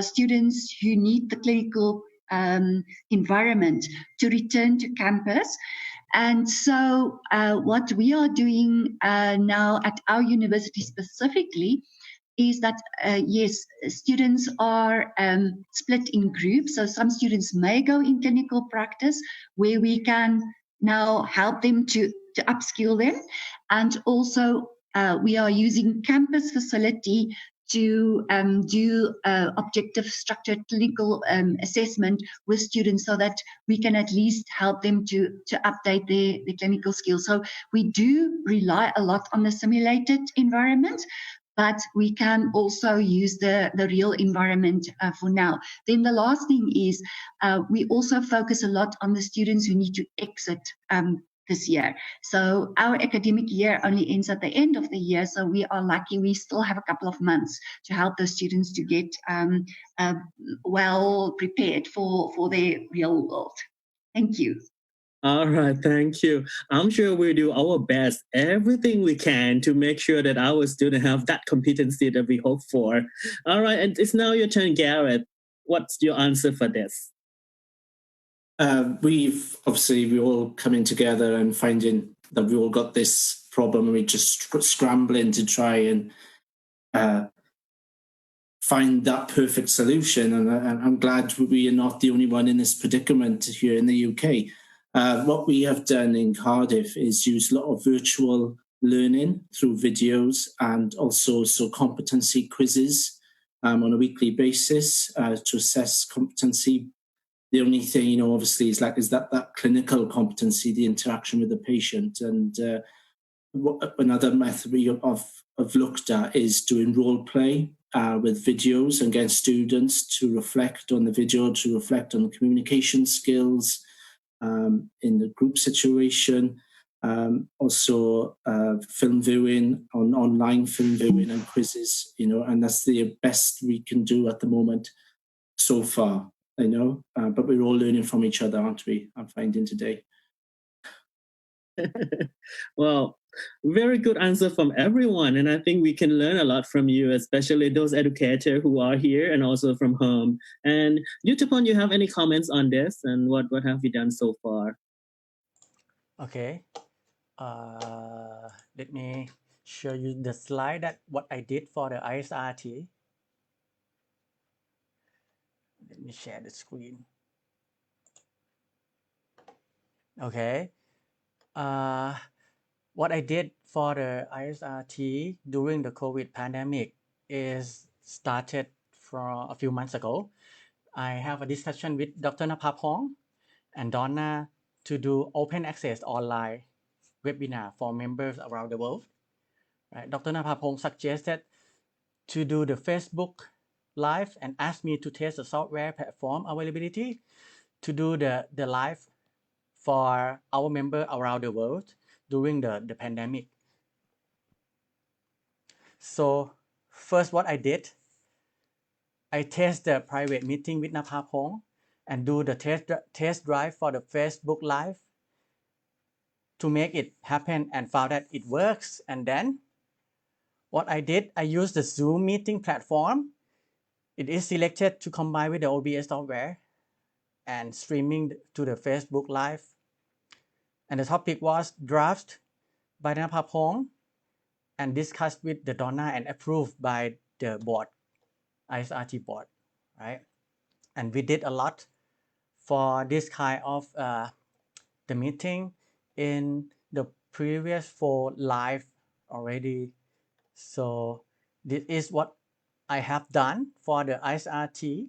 [SPEAKER 4] students who need the clinical environment to return to campus. And so what we are doing now at our university specifically is that, yes, students are split in groups. So some students may go in clinical practice where we can now help them to upskill them. And also we are using campus facility to do objective structured clinical assessment with students so that we can at least help them to update their clinical skills. So we do rely a lot on the simulated environment, but we can also use the real environment for now. Then the last thing is we also focus a lot on the students who need to exit this year. So our academic year only ends at the end of the year, so we are lucky we still have a couple of months to help those students to get well prepared for their real world. Thank you.
[SPEAKER 1] All right, thank you. I'm sure we'll do our best, everything we can to make sure that our students have that competency that we hope for. All right, and it's now your turn, Gareth. What's your answer for this?
[SPEAKER 5] We're all coming together and finding that we all got this problem, and we're just scrambling to try and find that perfect solution. And I'm glad we are not the only one in this predicament here in the UK. What we have done in Cardiff is use a lot of virtual learning through videos and also competency quizzes on a weekly basis to assess competency. The only thing, obviously, is that clinical competency, the interaction with the patient. And another method we have looked at is doing role play with videos and getting students to reflect on the video, to reflect on the communication skills in the group situation. Also film viewing, online film viewing and quizzes, and that's the best we can do at the moment so far. But we're all learning from each other, aren't we? I'm finding today.
[SPEAKER 1] Well, very good answer from everyone. And I think we can learn a lot from you, especially those educators who are here and also from home. And Yudthaphon, you have any comments on this and what have you done so far?
[SPEAKER 6] Okay. Let me show you the slide that what I did for the ISRRT. Let me share the screen. Okay. What I did for the ISRRT during the COVID pandemic is started from a few months ago. I have a discussion with Dr. Napapong and Donna to do open access online webinar for members around the world. Right? Dr. Napapong suggested to do the Facebook Live and asked me to test the software platform availability to do the live for our member around the world during the pandemic. So first what I did, I test the private meeting with Napapong and do the test drive for the Facebook Live to make it happen and found that it works. And then what I did, I used the Zoom meeting platform. It is selected to combine with the OBS software and streaming to the Facebook Live. And the topic was draft by Napapong and discussed with the Donna and approved by the board, ISRRT board, right? And we did a lot for this kind of the meeting in the previous 4 live already. So this is what I have done for the ISRRT.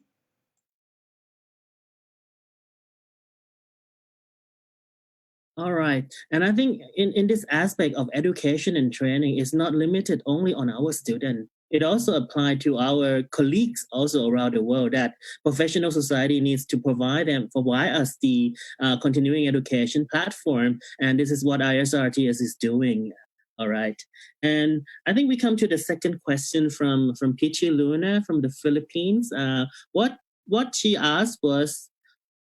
[SPEAKER 1] All right. And I think in this aspect of education and training, it's not limited only on our students. It also applies to our colleagues also around the world that professional society needs to provide us the continuing education platform. And this is what ISRRT is doing. All right. And I think we come to the second question from Pichi Luna from the Philippines. What she asked was,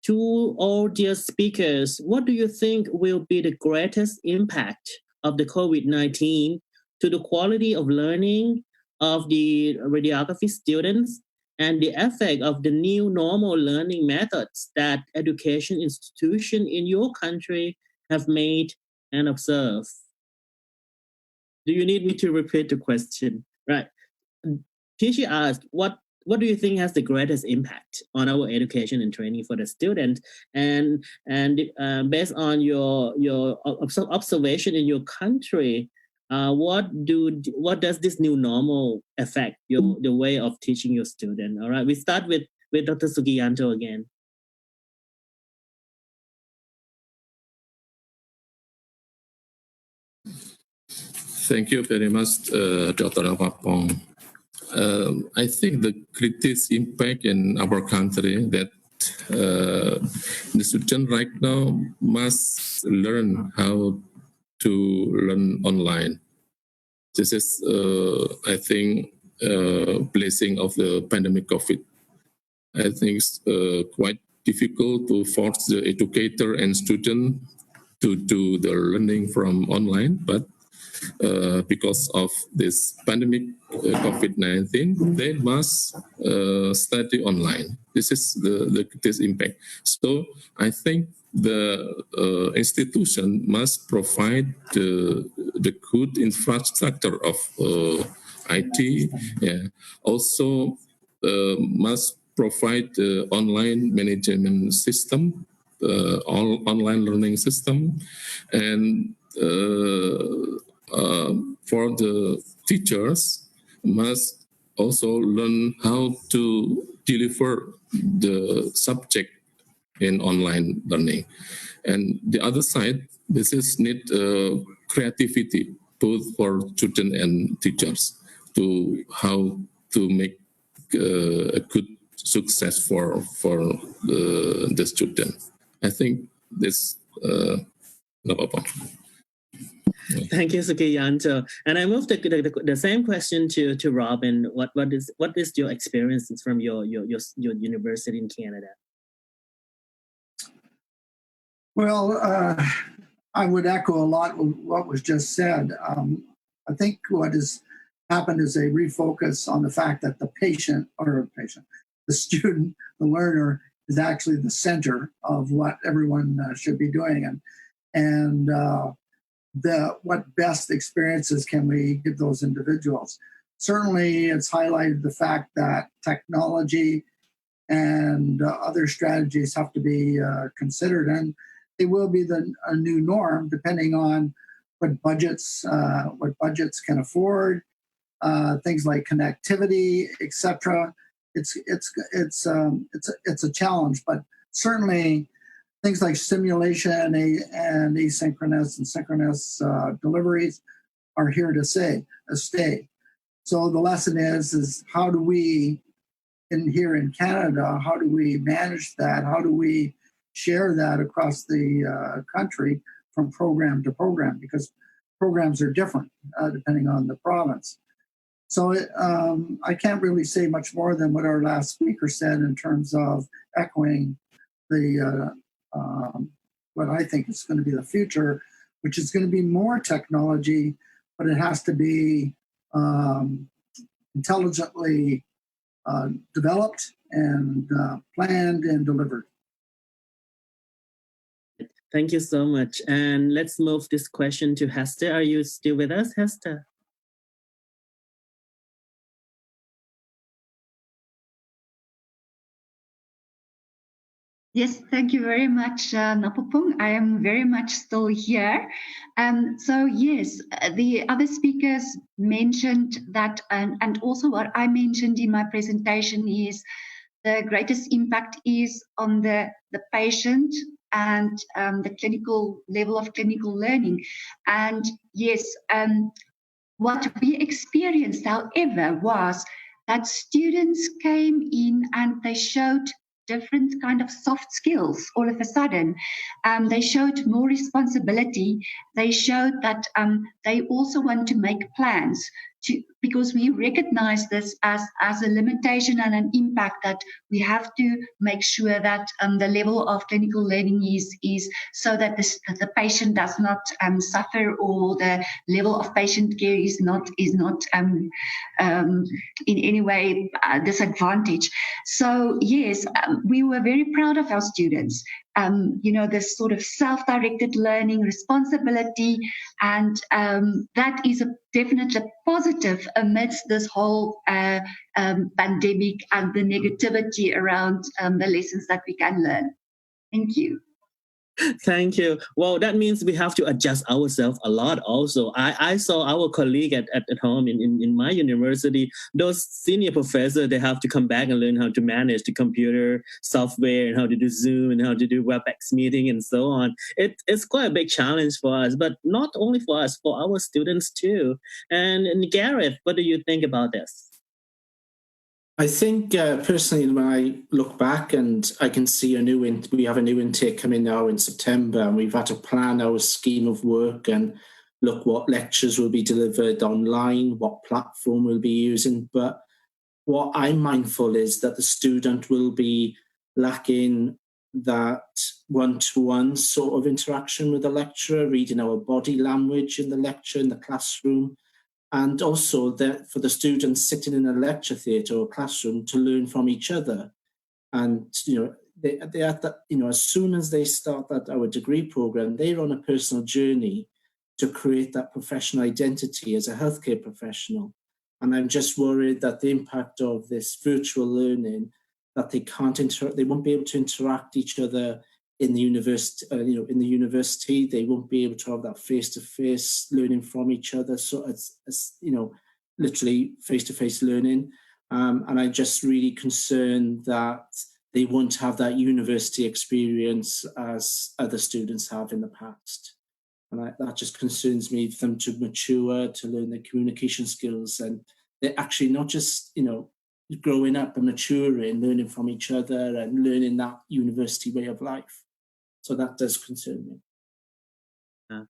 [SPEAKER 1] to all dear speakers, what do you think will be the greatest impact of the COVID-19 to the quality of learning of the radiography students and the effect of the new normal learning methods that education institutions in your country have made and observed? Do you need me to repeat the question? Right. Tishi asked, what do you think has the greatest impact on our education and training for the student? And based on your observation in your country, what does this new normal affect the way of teaching your student? All right, we start with Dr. Sugiyanto again.
[SPEAKER 2] Thank you very much, Dr. Napapong. I think the greatest impact in our country that the student right now must learn how to learn online. This is, I think, blessing of the pandemic COVID. I think it's quite difficult to force the educator and student to do the learning from online, but because of this pandemic COVID-19, they must study online. This is the greatest impact. So I think the institution must provide the good infrastructure of IT. Yeah. Also must provide the online management system, all online learning system, and for the teachers must also learn how to deliver the subject in online learning. And the other side, this is need creativity, both for students and teachers, to how to make a good success for the student. I think this Napapong.
[SPEAKER 1] Thank you, Sugiyanto. And I move the same question to Robin. What is your experiences from your university in Canada?
[SPEAKER 3] Well, I would echo a lot of what was just said. I think what has happened is a refocus on the fact that the the student, the learner, is actually the center of what everyone should be doing, and what best experiences can we give those individuals. Certainly, it's highlighted the fact that technology and other strategies have to be considered, and they will be a new norm depending on what budgets can afford, things like connectivity, etc. It's a challenge, but certainly things like simulation and asynchronous and synchronous deliveries are here to stay. So the lesson is how do we, here in Canada, how do we manage that? How do we share that across the country from program to program? Because programs are different depending on the province. So I can't really say much more than what our last speaker said in terms of echoing the what I think is going to be the future, which is going to be more technology, but it has to be intelligently developed and planned and delivered.
[SPEAKER 1] Thank you so much. And let's move this question to Hesta. Are you still with us, Hesta?
[SPEAKER 4] Yes, thank you very much, Napapong. I am very much still here. So yes, the other speakers mentioned that, and also what I mentioned in my presentation is the greatest impact is on the patient and the clinical level of clinical learning. And yes, what we experienced, however, was that students came in and they showed different kind of soft skills all of a sudden. They showed more responsibility. They showed that they also want to make plans because we recognize this as a limitation and an impact that we have to make sure that the level of clinical learning is so that the patient does not suffer, or the level of patient care is not in any way disadvantaged. So yes, we were very proud of our students. This sort of self-directed learning, responsibility, and that is definitely positive amidst this whole pandemic and the negativity around the lessons that we can learn. Thank you.
[SPEAKER 1] Thank you. Well, that means we have to adjust ourselves a lot also. I saw our colleague at home in my university, those senior professors, they have to come back and learn how to manage the computer software and how to do Zoom and how to do WebEx meeting and so on. It's quite a big challenge for us, but not only for us, for our students too. And Gareth, what do you think about this?
[SPEAKER 5] I think personally, when I look back and I can see we have a new intake coming now in September, and we've had to plan our scheme of work and look what lectures will be delivered online, what platform we'll be using. But what I'm mindful is that the student will be lacking that one-to-one sort of interaction with the lecturer, reading our body language in the lecture, in the classroom. And also that for the students sitting in a lecture theatre or classroom to learn from each other. And, they have that, as soon as they start our degree program, they're on a personal journey to create that professional identity as a healthcare professional. And I'm just worried that the impact of this virtual learning, that they won't be able to interact each other in the university, they won't be able to have that face-to-face learning from each other. So it's literally face-to-face learning. And I'm just really concerned that they won't have that university experience as other students have in the past. And that just concerns me for them to mature, to learn their communication skills. And they're actually not just, growing up and maturing, learning from each other and learning that university way of life. So that does concern me.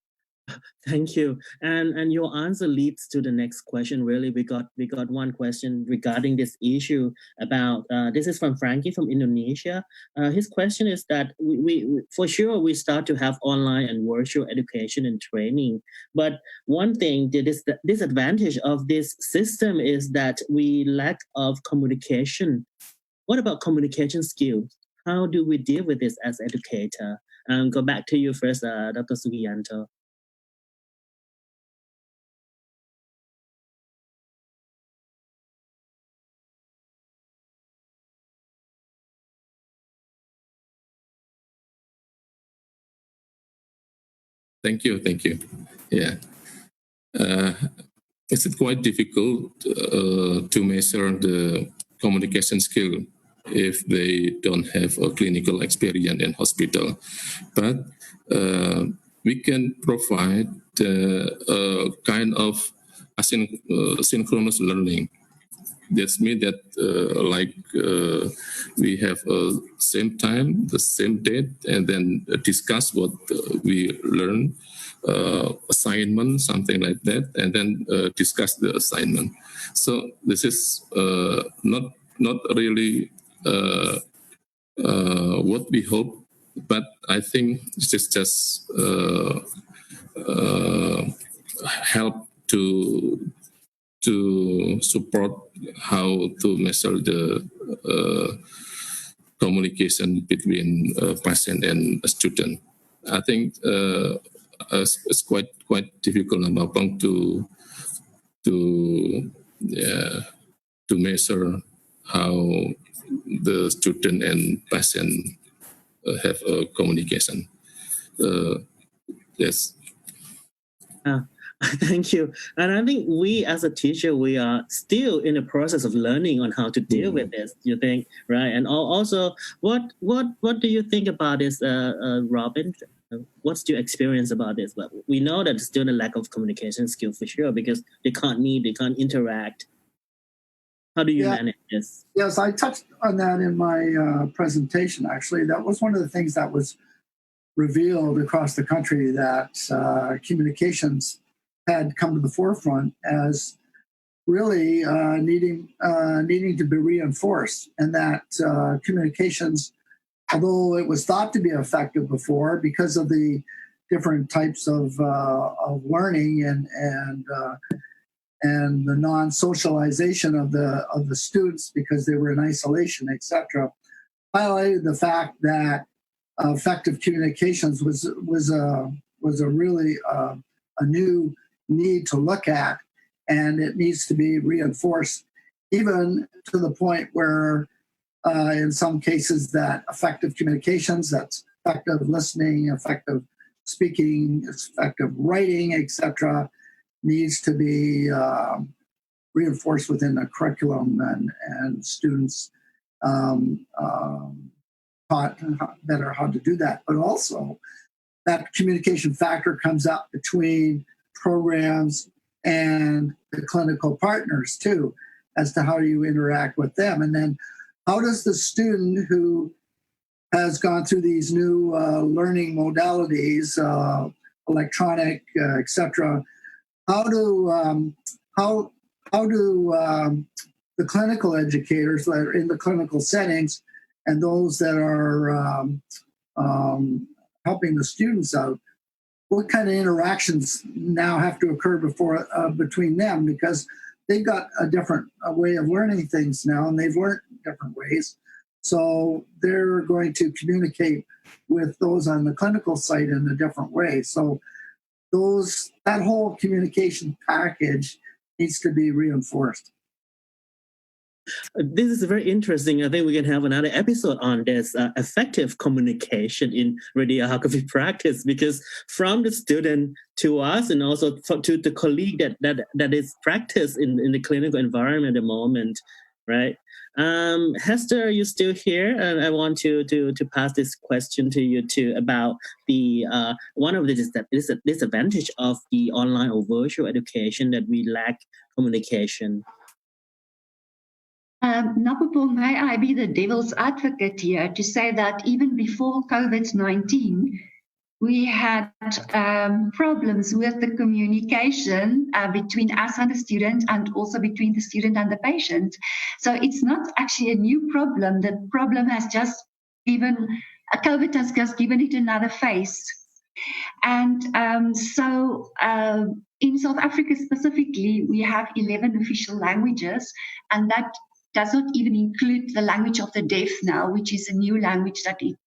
[SPEAKER 1] Thank you. And your answer leads to the next question. Really, we got one question regarding this issue about this is from Frankie from Indonesia. His question is that we for sure we start to have online and virtual education and training, but one thing that is the disadvantage of this system is that we lack of communication. What about communication skills? How do we deal with this as educator? Go back to you first, Dr. Sugiyanto.
[SPEAKER 7] Thank you. Yeah, it's quite difficult to measure the communication skill if they don't have a clinical experience in hospital. But we can provide a kind of asynchronous learning. That means that we have same time, the same date, and then discuss what we learn, assignment, something like that, and then discuss the assignment. So this is not really what we hope, but I think this is just help to support how to measure the communication between patient and a student. I think it's quite difficult, Napapong, to measure how the student and patient have a communication. Yes.
[SPEAKER 1] Thank you. And I think we as a teacher, we are still in the process of learning on how to deal with this, you think, right? And also, what do you think about this, Robin? What's your experience about this? But we know that there's still a lack of communication skill for sure, because they can't meet, they can't interact. How do you manage this?
[SPEAKER 3] Yes, I touched on that in my presentation, actually. That was one of the things that was revealed across the country, that communications had come to the forefront as really needing to be reinforced, and that communications, although it was thought to be effective before because of the different types of learning and the non-socialization of the students because they were in isolation, etc., highlighted the fact that effective communications was a really a new need to look at, and it needs to be reinforced, even to the point where in some cases that effective communications, that's effective listening, effective speaking, effective writing, etc., needs to be reinforced within the curriculum, and students taught better how to do that. But also that communication factor comes up between programs and the clinical partners too, as to how you interact with them. And then how does the student who has gone through these new learning modalities, electronic, etc., how do the clinical educators that are in the clinical settings and those that are helping the students out, what kind of interactions now have to occur between them, because they've got a different way of learning things now, and they've learned different ways. So they're going to communicate with those on the clinical site in a different way. So that whole communication package needs to be reinforced.
[SPEAKER 1] This is very interesting. I think we can have another episode on this effective communication in radiography practice, because from the student to us, and also to the colleague that is practiced in the clinical environment at the moment, right? Hester, are you still here? And I want to pass this question to you too about the one of the disadvantage of the online or virtual education, that we lack communication.
[SPEAKER 4] Napapong, may I be the devil's advocate here to say that even before COVID-19, we had problems with the communication between us and the student, and also between the student and the patient. So it's not actually a new problem. The problem has just COVID has just given it another face. And in South Africa specifically, we have 11 official languages, and that does not even include the language of the deaf now, which is a new language that it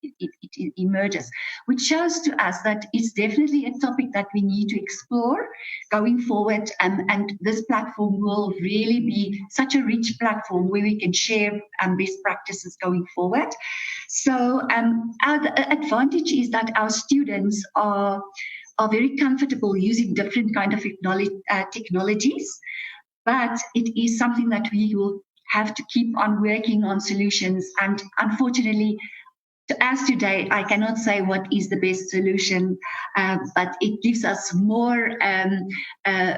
[SPEAKER 4] emerges, which shows to us that it's definitely a topic that we need to explore going forward. And this platform will really be such a rich platform where we can share best practices going forward. So our advantage is that our students are very comfortable using different kind of technologies, but it is something that we will have to keep on working on solutions. And unfortunately, as today, I cannot say what is the best solution, but it gives us more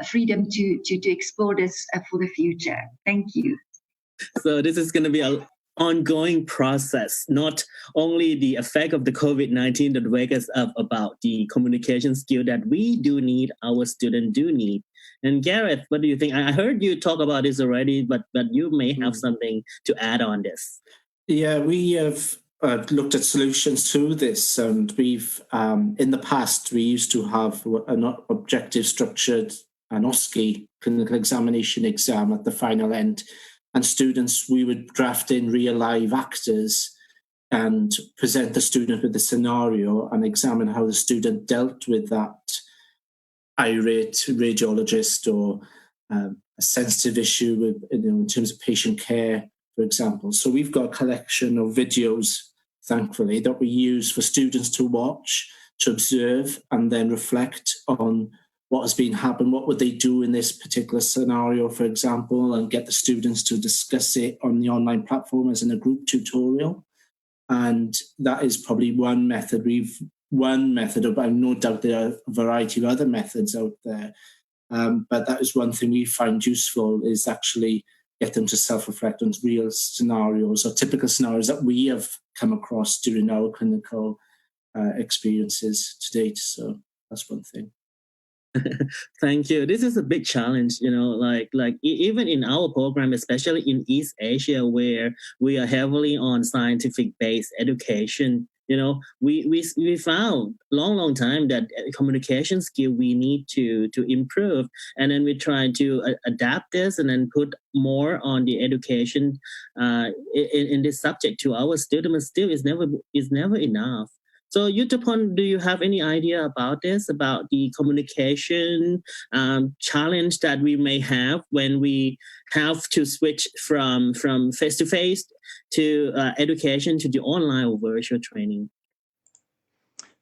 [SPEAKER 4] freedom to explore this for the future. Thank you.
[SPEAKER 1] So this is going to be an ongoing process, not only the effect of the COVID-19 that wake us up about the communication skill that we do need, our students do need. And Gareth, what do you think? I heard you talk about this already, but you may have something to add on this.
[SPEAKER 5] Yeah, we have looked at solutions to this, and we've in the past we used to have an objective structured an OSCE clinical examination exam at the final end, and students, we would draft in real live actors and present the student with the scenario and examine how the student dealt with that irate radiologist or a sensitive issue with, in terms of patient care, for example. So we've got a collection of videos, thankfully, that we use for students to watch, to observe, and then reflect on what has been happening, what would they do in this particular scenario, for example, and get the students to discuss it on the online platform as in a group tutorial. And that is probably one method. But no doubt there are a variety of other methods out there. But that is one thing we find useful, is actually get them to self-reflect on real scenarios or typical scenarios that we have come across during our clinical experiences to date. So that's one thing.
[SPEAKER 1] Thank you. This is a big challenge, even in our program, especially in East Asia, where we are heavily on scientific-based education. We found long time that communication skill we need to improve, and then we try to adapt this and then put more on the education in this subject to our students. Still, is never enough. So, Yudthaphon, do you have any idea about this, about the communication challenge that we may have when we have to switch from face-to-face to education to the online or virtual training?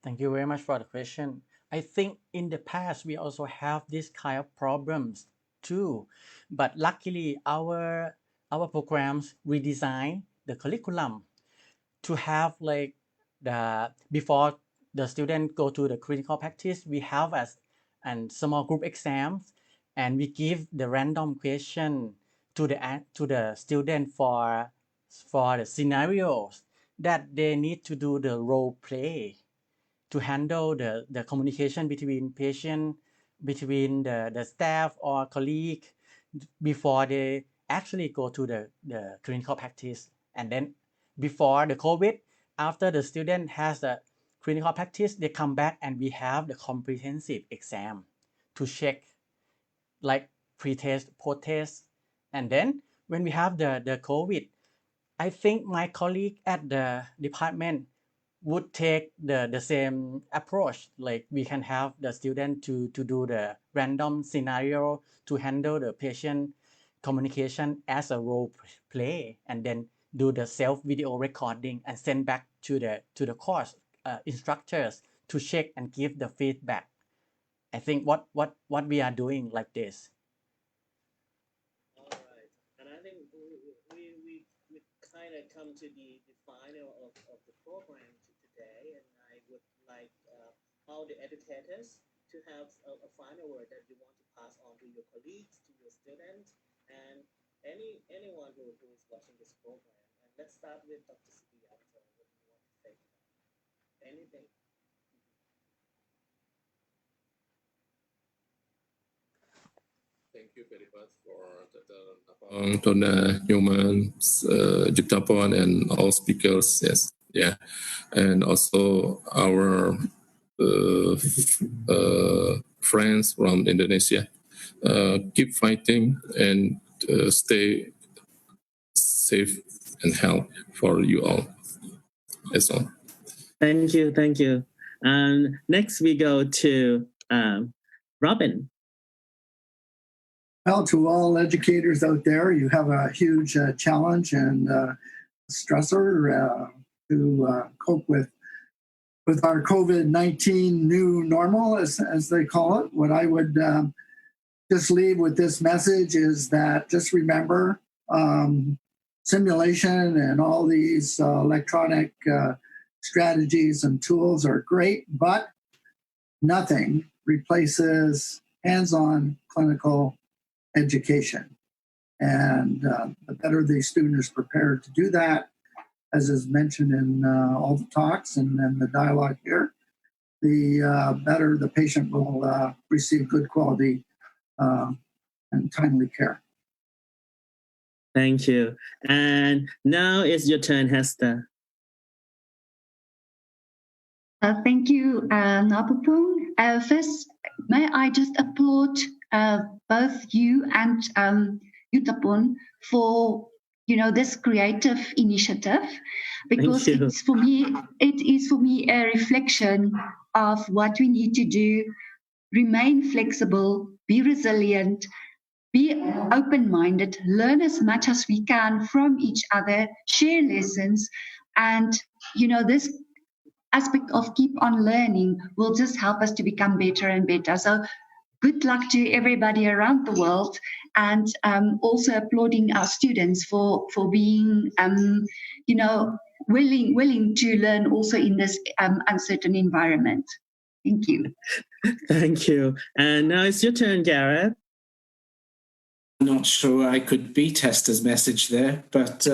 [SPEAKER 6] Thank you very much for the question. I think in the past, we also have this kind of problems too. But luckily, our programs redesign the curriculum to have before the student go to the clinical practice, we have and small group exams, and we give the random question to the student for the scenarios that they need to do the role play to handle the communication between patient, between the staff or colleague before they actually go to the clinical practice. And then before the COVID, after the student has the clinical practice, they come back and we have the comprehensive exam to check like pre-test, post-test. And then when we have the COVID, I think my colleague at the department would take the same approach. Like we can have the student to do the random scenario to handle the patient communication as a role play, and then do the self video recording and send back to the course instructors to check and give the feedback. I think what we are doing like this.
[SPEAKER 1] All right, and I think we kind of come to the final of the program today, and I would like all the educators to have a final word that you want to pass on to your colleagues, to your students, and anyone who is watching this program. And let's start with Dr. Sugiyanto. What do you want to say to them? Anything?
[SPEAKER 7] you very much for Dr. Napapong, Dr. Newman, Yudthaphon, and all speakers. Yes, yeah, and also our friends from Indonesia. Keep fighting and stay safe and healthy for you all. That's all.
[SPEAKER 1] Thank you, thank you. And next we go to Robin.
[SPEAKER 3] Well, to all educators out there, you have a huge challenge and stressor to cope with our COVID-19 new normal, as they call it. What I would just leave with this message is that just remember simulation and all these electronic strategies and tools are great, but nothing replaces hands-on clinical education. And the better the student is prepared to do that, as is mentioned in all the talks and the dialogue here, the better the patient will receive good quality and timely care.
[SPEAKER 1] Thank you. And now it's your turn, Hesta.
[SPEAKER 4] Thank you, Napapong. First, may I just applaud both you and Yudthaphon for this creative initiative, because it is for me a reflection of what we need to do: remain flexible, be resilient, be open-minded, learn as much as we can from each other, share lessons, and this aspect of keep on learning will just help us to become better and better. So good luck to everybody around the world, and also applauding our students for being willing to learn also in this uncertain environment. Thank you.
[SPEAKER 1] Thank you. And now it's your turn, Gareth.
[SPEAKER 5] I'm not sure I could beat Hesta's message there, but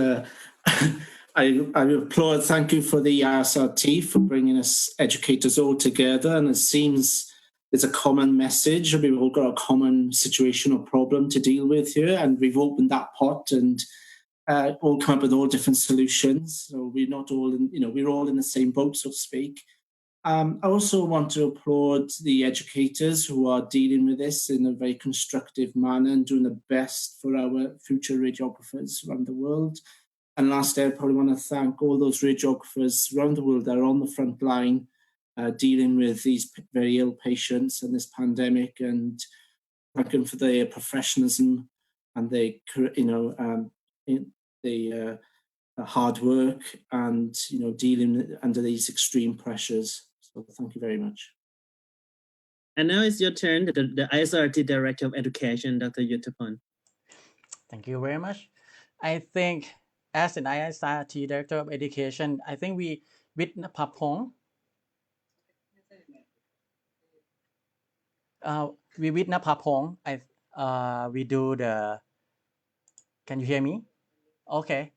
[SPEAKER 5] I applaud. Thank you for the ISRRT for bringing us educators all together. And it seems there's a common message. We've all got a common situation or problem to deal with here, and we've opened that pot and all come up with all different solutions. So we're not all we're all in the same boat, so to speak. I also want to applaud the educators who are dealing with this in a very constructive manner and doing the best for our future radiographers around the world. And lastly, I probably want to thank all those radiographers around the world that are on the front line dealing with these very ill patients and this pandemic, and thank them for their professionalism and their hard work and dealing under these extreme pressures. So thank you very much.
[SPEAKER 1] And now it's your turn, the ISRRT Director of Education, Dr. Yudthaphon.
[SPEAKER 6] Thank you very much. I think as an ISRRT Director of Education, I think we with Napapong, we do the. Can you hear me? Okay.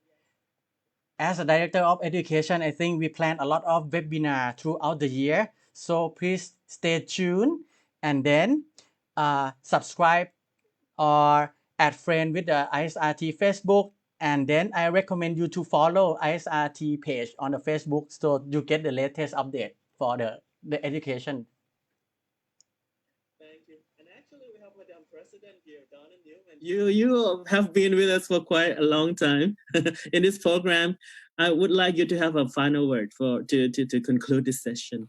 [SPEAKER 6] As a Director of Education, I think we plan a lot of webinars throughout the year. So please stay tuned and then subscribe or add friend with the ISRRT Facebook. And then I recommend you to follow ISRRT page on the Facebook so you get the latest update for the education.
[SPEAKER 1] Thank you. And actually, we have Madam President here, Donna Newman. You have been with us for quite a long time in this program. I would like you to have a final word to conclude this session.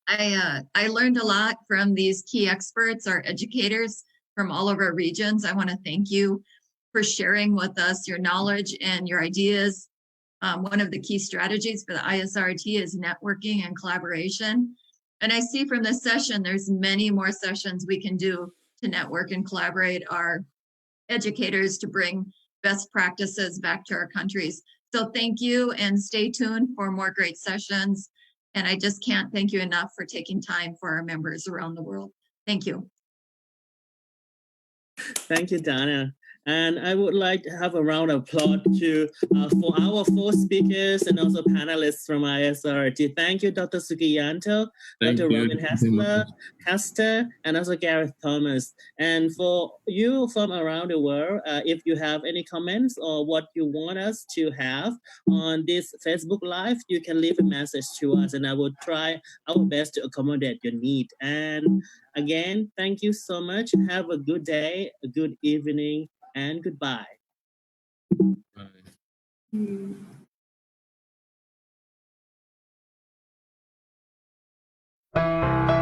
[SPEAKER 8] I learned a lot from these key experts, our educators from all of our regions. I want to thank you for sharing with us your knowledge and your ideas. One of the key strategies for the ISRRT is networking and collaboration. And I see from this session, there's many more sessions we can do to network and collaborate our educators to bring best practices back to our countries. So thank you, and stay tuned for more great sessions. And I just can't thank you enough for taking time for our members around the world. Thank you.
[SPEAKER 1] Thank you, Donna. And I would like to have a round of applause for our four speakers and also panelists from ISRRT. Thank you, Dr. Sugiyanto,
[SPEAKER 7] Thank
[SPEAKER 1] Dr.
[SPEAKER 7] you.
[SPEAKER 1] Robin Hesler, Hesta, and also Gareth Thomas. And for you from around the world, if you have any comments or what you want us to have on this Facebook Live, you can leave a message to us and I will try our best to accommodate your need. And again, thank you so much. Have a good day, a good evening, and goodbye.
[SPEAKER 7] Bye.